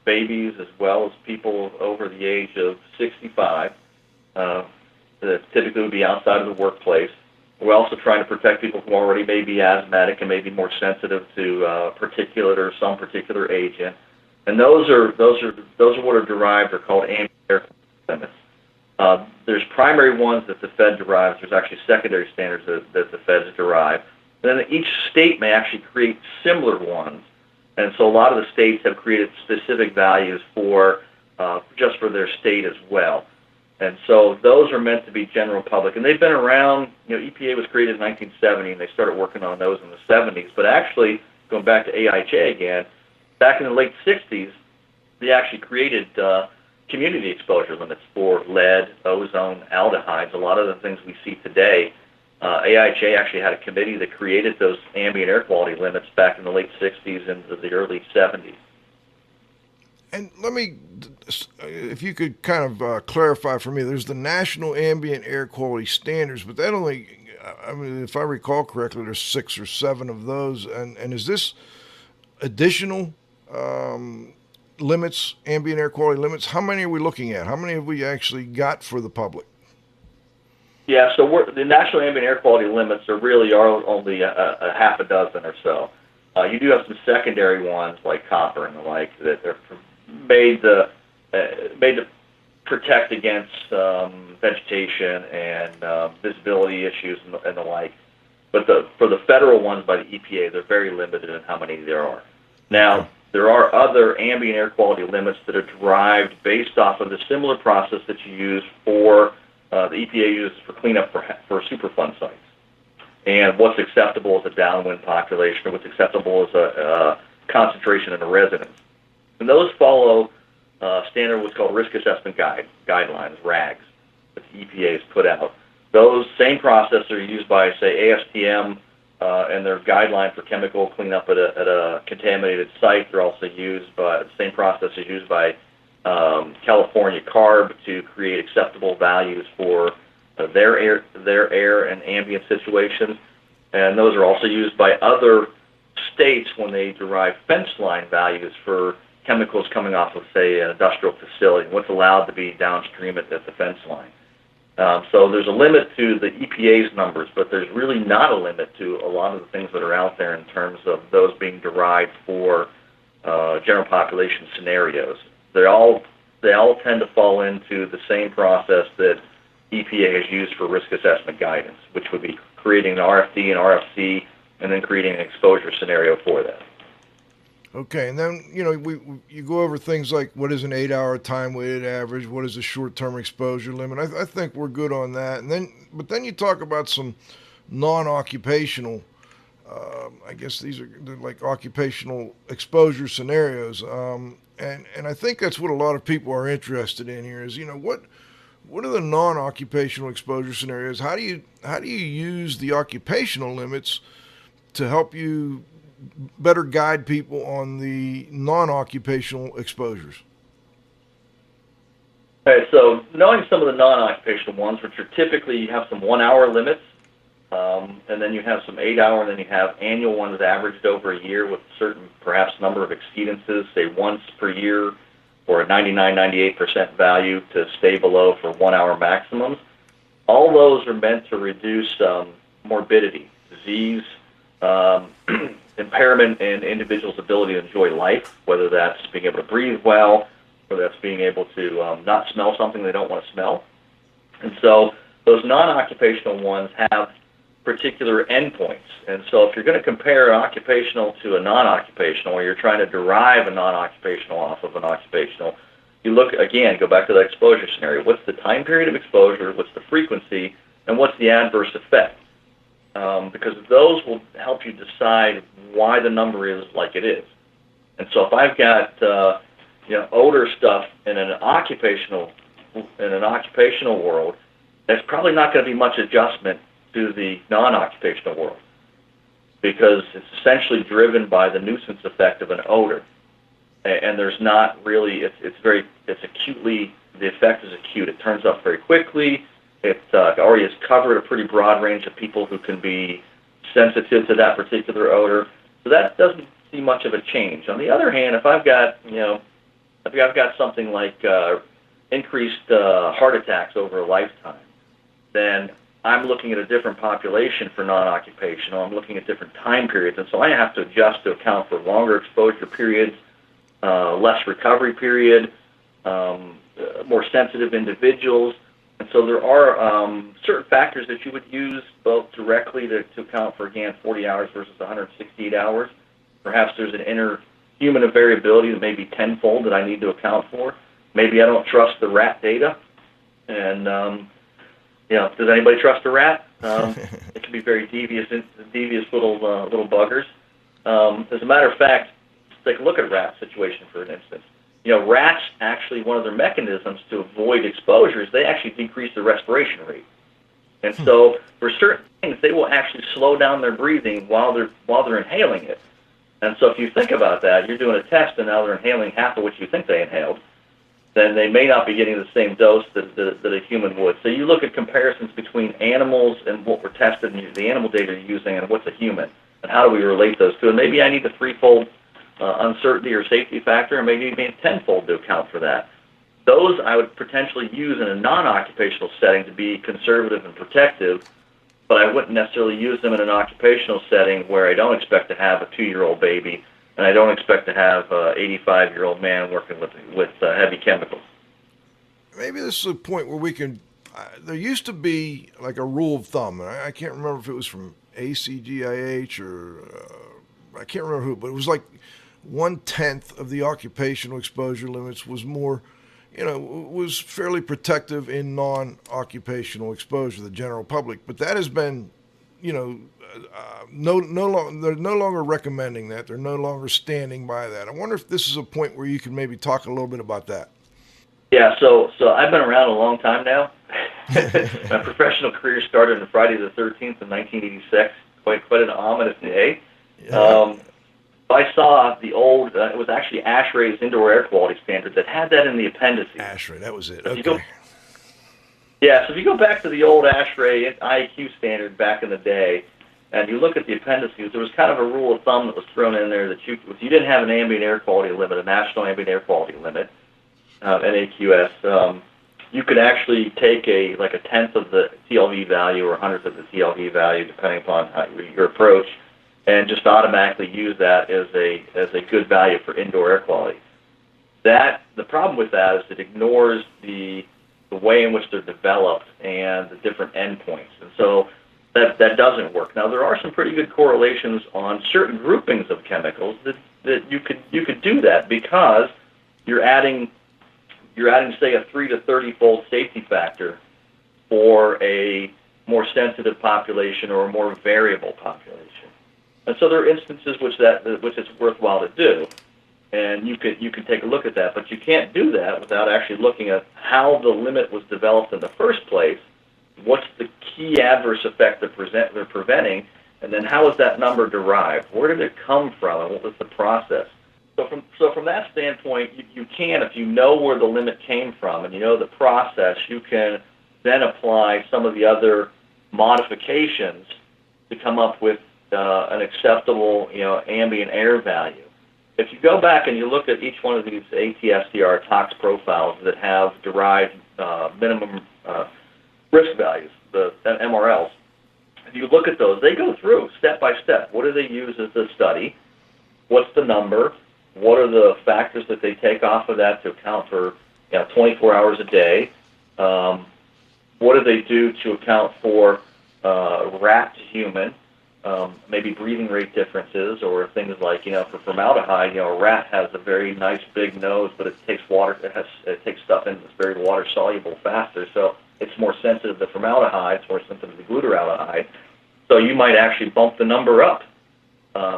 [SPEAKER 4] babies as well as people over the age of 65. That typically would be outside of the workplace. We're also trying to protect people who already may be asthmatic and may be more sensitive to particulate or some particular agent. And those are what are derived, are called ambient air limits. There's primary ones that the Fed derives. There's actually secondary standards that the Feds derive. And then each state may actually create similar ones. And so a lot of the states have created specific values for just for their state as well. And so those are meant to be general public. And they've been around, EPA was created in 1970, and they started working on those in the 70s. But actually, going back to AIJ again, back in the late 60s, they actually created community exposure limits for lead, ozone, aldehydes, a lot of the things we see today. AIJ actually had a committee that created those ambient air quality limits back in the late 60s into the early 70s.
[SPEAKER 2] And let me if you could kind of clarify for me, there's the National Ambient Air Quality Standards, but that only, I mean, if I recall correctly, there's 6 or 7 of those. And is this additional limits, ambient air quality limits? How many are we looking at? How many have we actually got for the public?
[SPEAKER 4] Yeah, so the national ambient air quality limits are only a half a dozen or so. You do have some secondary ones like copper and the like that are made to protect against vegetation and visibility issues and the like. But for the federal ones by the EPA, they're very limited in how many there are. Now, there are other ambient air quality limits that are derived based off of the similar process that you use for the EPA uses for cleanup for Superfund sites. And what's acceptable as a downwind population, or what's acceptable as a concentration in a residence. And those follow standard what's called risk assessment guidelines, RAGs, that the EPA has put out. Those same processes are used by, say, ASTM and their guideline for chemical cleanup at a contaminated site. They're also used by, the same process is used by California CARB to create acceptable values for their air and ambient situations. And those are also used by other states when they derive fence line values for chemicals coming off of, say, an industrial facility, what's allowed to be downstream at the fence line. So there's a limit to the EPA's numbers, but there's really not a limit to a lot of the things that are out there in terms of those being derived for general population scenarios. They all tend to fall into the same process that EPA has used for risk assessment guidance, which would be creating an RFD and RFC and then creating an exposure scenario for that.
[SPEAKER 2] Okay, and then, you go over things like what is an 8-hour time-weighted average, what is a short-term exposure limit. I think we're good on that. But then you talk about some non-occupational, I guess they're like occupational exposure scenarios. And I think that's what a lot of people are interested in here is, what are the non-occupational exposure scenarios? How do you use the occupational limits to help you better guide people on the non-occupational exposures?
[SPEAKER 4] Okay, so knowing some of the non-occupational ones, which are typically you have some 1-hour limits, and then you have some 8-hour, and then you have annual ones averaged over a year with a certain perhaps number of exceedances, say once per year, or a 99-98% value to stay below for 1-hour maximums. All those are meant to reduce morbidity, disease, impairment in individuals' ability to enjoy life, whether that's being able to breathe well, whether that's being able to not smell something they don't want to smell. And so those non-occupational ones have particular endpoints. And so if you're going to compare an occupational to a non-occupational, or you're trying to derive a non-occupational off of an occupational, you look, again, go back to that exposure scenario. What's the time period of exposure, what's the frequency, and what's the adverse effect? Because those will help you decide why the number is like it is. And so if I've got odor stuff in an occupational world, there's probably not going to be much adjustment to the non-occupational world, because it's essentially driven by the nuisance effect of an odor, and there's not really. It's acutely, the effect is acute. It turns up very quickly. It already has covered a pretty broad range of people who can be sensitive to that particular odor. So that doesn't see much of a change. On the other hand, if I've got something like increased heart attacks over a lifetime, then I'm looking at a different population for non-occupational. I'm looking at different time periods, and so I have to adjust to account for longer exposure periods, less recovery period, more sensitive individuals. And so there are certain factors that you would use both directly to account for, again, 40 hours versus 168 hours. Perhaps there's an inner human variability that may be tenfold that I need to account for. Maybe I don't trust the rat data. And, does anybody trust a rat? It can be very devious little buggers. As a matter of fact, let's take a look at rat situation for an instance. Rats actually, one of their mechanisms to avoid exposures, they actually decrease their respiration rate. And so for certain things, they will actually slow down their breathing while they're inhaling it. And so if you think about that, you're doing a test and now they're inhaling half of what you think they inhaled. then they may not be getting the same dose that a human would. So you look at comparisons between animals and what we're testing, the animal data you're using, and what's a human, and how do we relate those two? And maybe I need a threefold uncertainty or safety factor, and maybe even tenfold to account for that. Those I would potentially use in a non-occupational setting to be conservative and protective, but I wouldn't necessarily use them in an occupational setting where I don't expect to have a 2-year-old baby and I don't expect to have an 85-year-old man working with heavy chemicals.
[SPEAKER 2] Maybe this is a point where we can, there used to be like a rule of thumb, and I can't remember if it was from ACGIH or I can't remember who, but it was like 1/10 of the occupational exposure limits was more, was fairly protective in non-occupational exposure, the general public. But that has been, they're no longer recommending that. They're no longer standing by that. I wonder if this is a point where you can maybe talk a little bit about that.
[SPEAKER 4] Yeah, so I've been around a long time now. My professional career started on Friday the 13th of 1986. Quite an ominous day.
[SPEAKER 2] Yeah.
[SPEAKER 4] I saw the old, it was actually ASHRAE's indoor air quality standard that had that in the appendices.
[SPEAKER 2] ASHRAE, that was it.
[SPEAKER 4] So
[SPEAKER 2] okay.
[SPEAKER 4] so if you go back to the old ASHRAE IAQ standard back in the day, and you look at the appendices, there was kind of a rule of thumb that was thrown in there that if you didn't have an ambient air quality limit, a national ambient air quality limit, NAQS, you could actually take a 10th of the TLV value or 100th of the TLV value, depending upon your approach, and just automatically use that as a good value for indoor air quality. The problem with that is it ignores the way in which they're developed and the different endpoints, and so that doesn't work. Now there are some pretty good correlations on certain groupings of chemicals that you could do that because you're adding say a 3 to 30-fold safety factor for a more sensitive population or a more variable population. And so there are instances which it's worthwhile to do, and you could take a look at that, but you can't do that without actually looking at how the limit was developed in the first place, what's the key adverse effect they're preventing, and then how is that number derived? Where did it come from, and what was the process? So from that standpoint, you can, if you know where the limit came from and you know the process, you can then apply some of the other modifications to come up with an acceptable, ambient air value. If you go back and you look at each one of these ATSDR tox profiles that have derived minimum risk values, the MRLs, if you look at those, they go through step by step. What do they use as the study? What's the number? What are the factors that they take off of that to account for 24 hours a day? What do they do to account for rat to human? Maybe breathing rate differences or things like, for formaldehyde, a rat has a very nice big nose, but it takes water, it takes stuff in that's very water soluble faster, so it's more sensitive to formaldehyde, it's more sensitive to glutaraldehyde. So you might actually bump the number up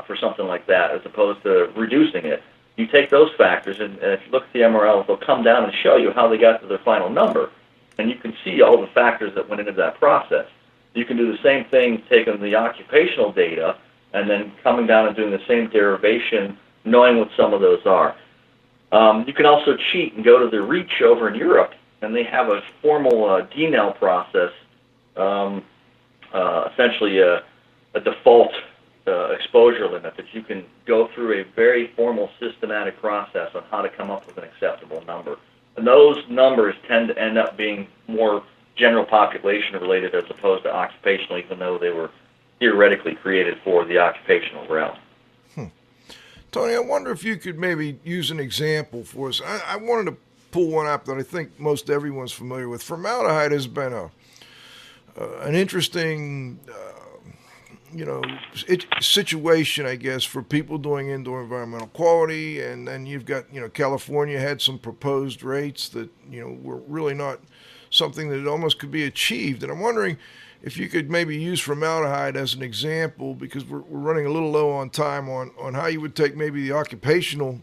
[SPEAKER 4] for something like that as opposed to reducing it. You take those factors, and if you look at the MRLs, they'll come down and show you how they got to their final number, and you can see all the factors that went into that process. You can do the same thing taking the occupational data and then coming down and doing the same derivation, knowing what some of those are. You can also cheat and go to the REACH over in Europe, and they have a formal DNL process, essentially a default exposure limit that you can go through a very formal systematic process on how to come up with an acceptable number. And those numbers tend to end up being more general population related as opposed to occupational, even though they were theoretically created for the occupational realm.
[SPEAKER 2] Tony, I wonder if you could maybe use an example for us. I wanted to pull one up that I think most everyone's familiar with. Formaldehyde has been an interesting situation, I guess, for people doing indoor environmental quality. And then you've got, California had some proposed rates that, were really not something that almost could be achieved. And I'm wondering if you could maybe use formaldehyde as an example, because we're running a little low on time, on how you would take maybe the occupational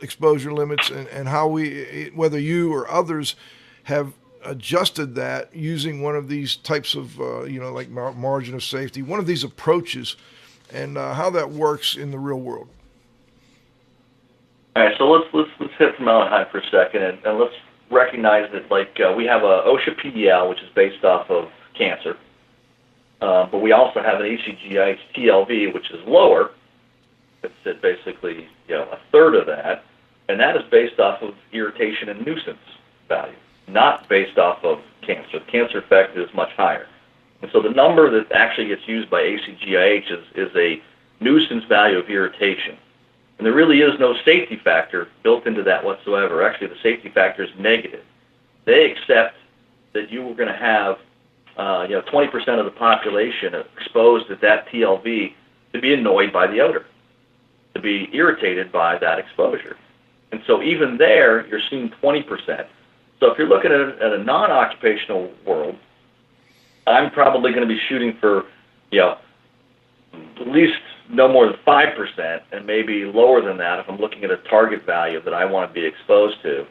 [SPEAKER 2] exposure limits and how whether you or others have adjusted that using one of these types of, like margin of safety, one of these approaches, and how that works in the real world.
[SPEAKER 4] All right, so let's hit formaldehyde for a second, and let's recognize that, like, we have a OSHA PDL, which is based off of cancer, but we also have an ACGIH TLV, which is lower. It's at basically, a third of that, and that is based off of irritation and nuisance value, not based off of cancer. The cancer effect is much higher. And so the number that actually gets used by ACGIH is a nuisance value of irritation. And there really is no safety factor built into that whatsoever. Actually, the safety factor is negative. They accept that you were going to have 20% of the population exposed at that TLV to be annoyed by the odor, to be irritated by that exposure. And so even there, you're seeing 20%. So if you're looking at a non-occupational world, I'm probably going to be shooting for, at least no more than 5%, and maybe lower than that if I'm looking at a target value that I want to be exposed to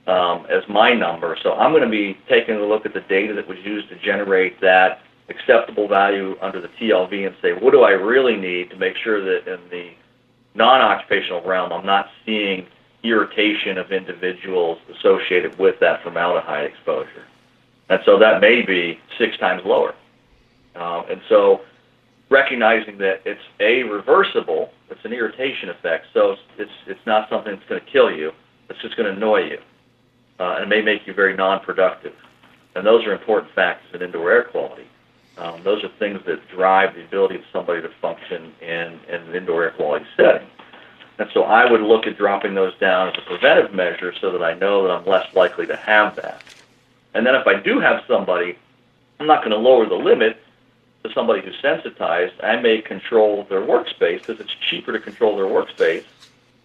[SPEAKER 4] as my number. So I'm going to be taking a look at the data that was used to generate that acceptable value under the TLV and say, what do I really need to make sure that in the non-occupational realm I'm not seeing irritation of individuals associated with that formaldehyde exposure. And so that may be 6 times lower. And so recognizing that it's reversible, it's an irritation effect, so it's not something that's going to kill you, it's just going to annoy you. And it may make you very non-productive. And those are important factors in indoor air quality. Those are things that drive the ability of somebody to function in an indoor air quality setting. And so I would look at dropping those down as a preventive measure so that I know that I'm less likely to have that. And then if I do have somebody, I'm not going to lower the limit to somebody who's sensitized. I may control their workspace because it's cheaper to control their workspace,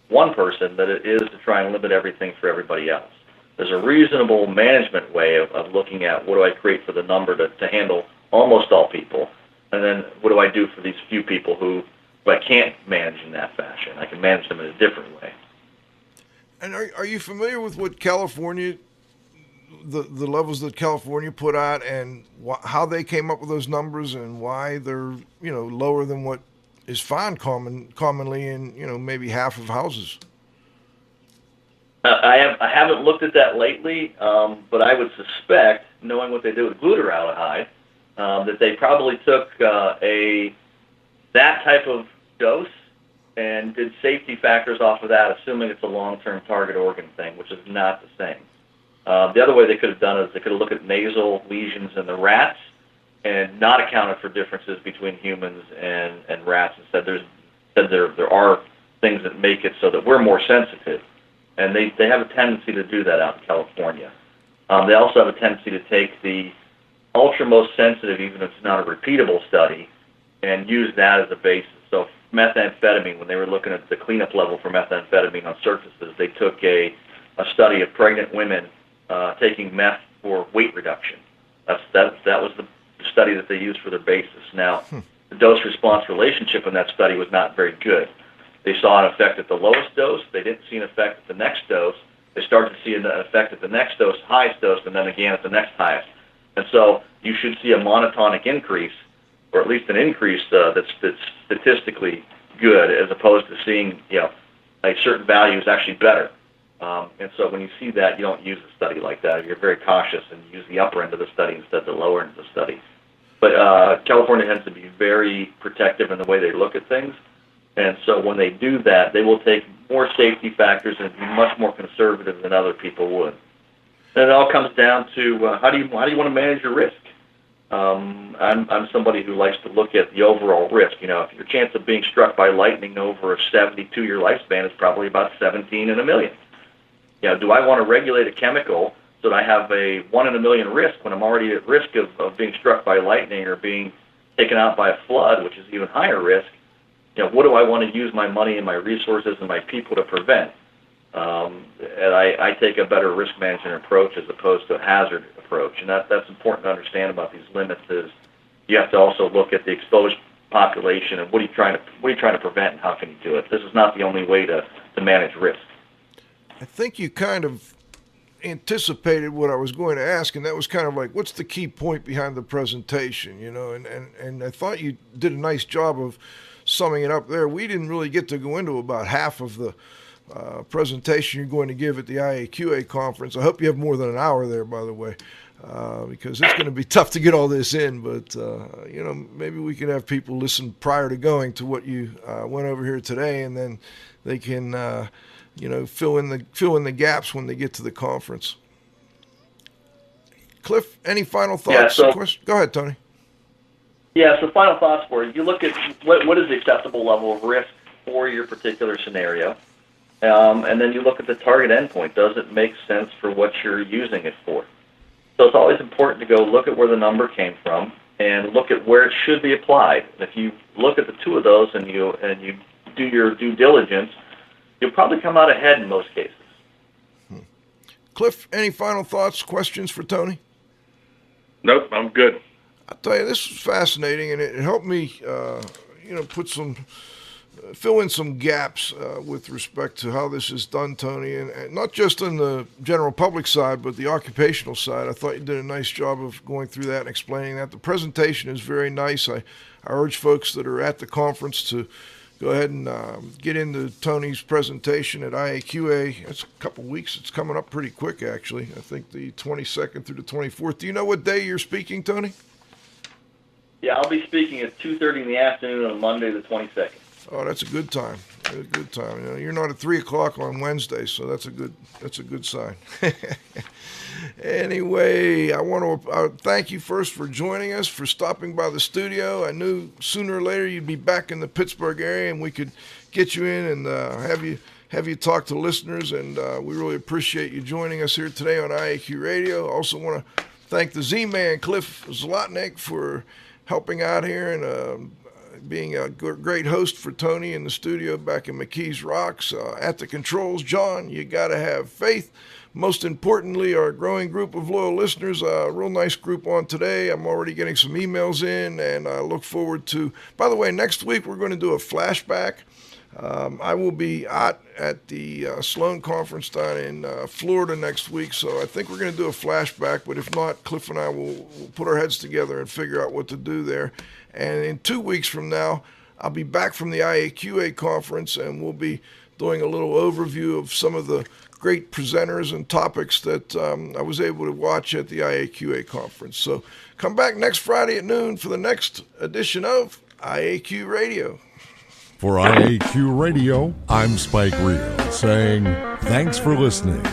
[SPEAKER 4] one person, than it is to try and limit everything for everybody else. There's a reasonable management way of looking at what do I create for the number to handle almost all people, and then what do I do for these few people who I can't manage in that fashion. I can manage them in a different way.
[SPEAKER 2] And are you familiar with what California, the levels that California put out, and how they came up with those numbers, and why they're lower than what is found commonly in maybe half of houses?
[SPEAKER 4] I haven't looked at that lately, but I would suspect, knowing what they do with glutaraldehyde, that they probably took that type of dose and did safety factors off of that, assuming it's a long-term target organ thing, which is not the same. The other way they could have done it is they could have looked at nasal lesions in the rats and not accounted for differences between humans and rats, and said there are things that make it so that we're more sensitive. And they have a tendency to do that out in California. They also have a tendency to take the ultra most sensitive, even if it's not a repeatable study, and use that as a basis. So methamphetamine, when they were looking at the cleanup level for methamphetamine on surfaces, they took a study of pregnant women taking meth for weight reduction. That was the study that they used for their basis. Now, the dose-response relationship in that study was not very good. They saw an effect at the lowest dose. They didn't see an effect at the next dose. They started to see an effect at the next dose, highest dose, and then again at the next highest. And so you should see a monotonic increase, or at least an increase that's statistically good, as opposed to seeing a certain value is actually better. And so when you see that, you don't use a study like that. You're very cautious and use the upper end of the study instead of the lower end of the study. But California tends to be very protective in the way they look at things. And so when they do that, they will take more safety factors and be much more conservative than other people would. And it all comes down to how do you want to manage your risk? I'm somebody who likes to look at the overall risk. If your chance of being struck by lightning over a 72-year lifespan is probably about 17 in a million. Do I want to regulate a chemical so that I have a 1 in a million risk when I'm already at risk of being struck by lightning or being taken out by a flood, which is even higher risk? What do I want to use my money and my resources and my people to prevent? And I take a better risk management approach as opposed to a hazard approach. And that's important to understand about these limits is you have to also look at the exposed population and what are you trying to prevent and how can you do it? This is not the only way to manage risk.
[SPEAKER 2] I think you kind of anticipated what I was going to ask, and that was kind of like, what's the key point behind the presentation, and I thought you did a nice job of summing it up there. We didn't really get to go into about half of the presentation you're going to give at the IAQA conference. I hope you have more than an hour there, by the way, because it's going to be tough to get all this in. But maybe we could have people listen prior to going to what you went over here today, and then they can fill in the gaps when they get to the conference. Cliff, any final thoughts?
[SPEAKER 4] Yeah,
[SPEAKER 2] Go ahead, Tony.
[SPEAKER 4] Yeah, so final thoughts for you. You look at what is the acceptable level of risk for your particular scenario, and then you look at the target endpoint. Does it make sense for what you're using it for? So it's always important to go look at where the number came from and look at where it should be applied. And if you look at the two of those and you do your due diligence, you'll probably come out ahead in most cases.
[SPEAKER 2] Cliff, any final thoughts, questions for Tony?
[SPEAKER 3] Nope, I'm good.
[SPEAKER 2] I'll tell you, this was fascinating, and it helped me, fill in some gaps with respect to how this is done, Tony, and not just on the general public side, but the occupational side. I thought you did a nice job of going through that and explaining that. The presentation is very nice. I urge folks that are at the conference to go ahead and get into Tony's presentation at IAQA. It's a couple weeks. It's coming up pretty quick, actually. I think the 22nd through the 24th. Do you know what day you're speaking, Tony?
[SPEAKER 4] Yeah, I'll be speaking at 2:30 in the afternoon on Monday the 22nd.
[SPEAKER 2] Oh, that's a good time. A good time. You're not at 3 o'clock on Wednesday, so that's a good sign. Anyway, I want to thank you first for joining us, for stopping by the studio. I knew sooner or later you'd be back in the Pittsburgh area, and we could get you in and have you talk to listeners. And we really appreciate you joining us here today on IAQ Radio. I also want to thank the Z-Man, Cliff Zlotnick, for helping out here and being a great host for Tony in the studio back in McKees Rocks. At the controls, John, you got to have faith. Most importantly, our growing group of loyal listeners, a real nice group on today. I'm already getting some emails in, and I look forward to, by the way, next week we're going to do a flashback. I will be out at the Sloan Conference down in Florida next week, so I think we're going to do a flashback, but if not, Cliff and I will put our heads together and figure out what to do there. And in 2 weeks from now, I'll be back from the IAQA conference, and we'll be doing a little overview of some of the great presenters and topics that I was able to watch at the IAQA conference. So come back next Friday at noon for the next edition of IAQ Radio.
[SPEAKER 1] For IAQ Radio, I'm Spike Reel saying thanks for listening.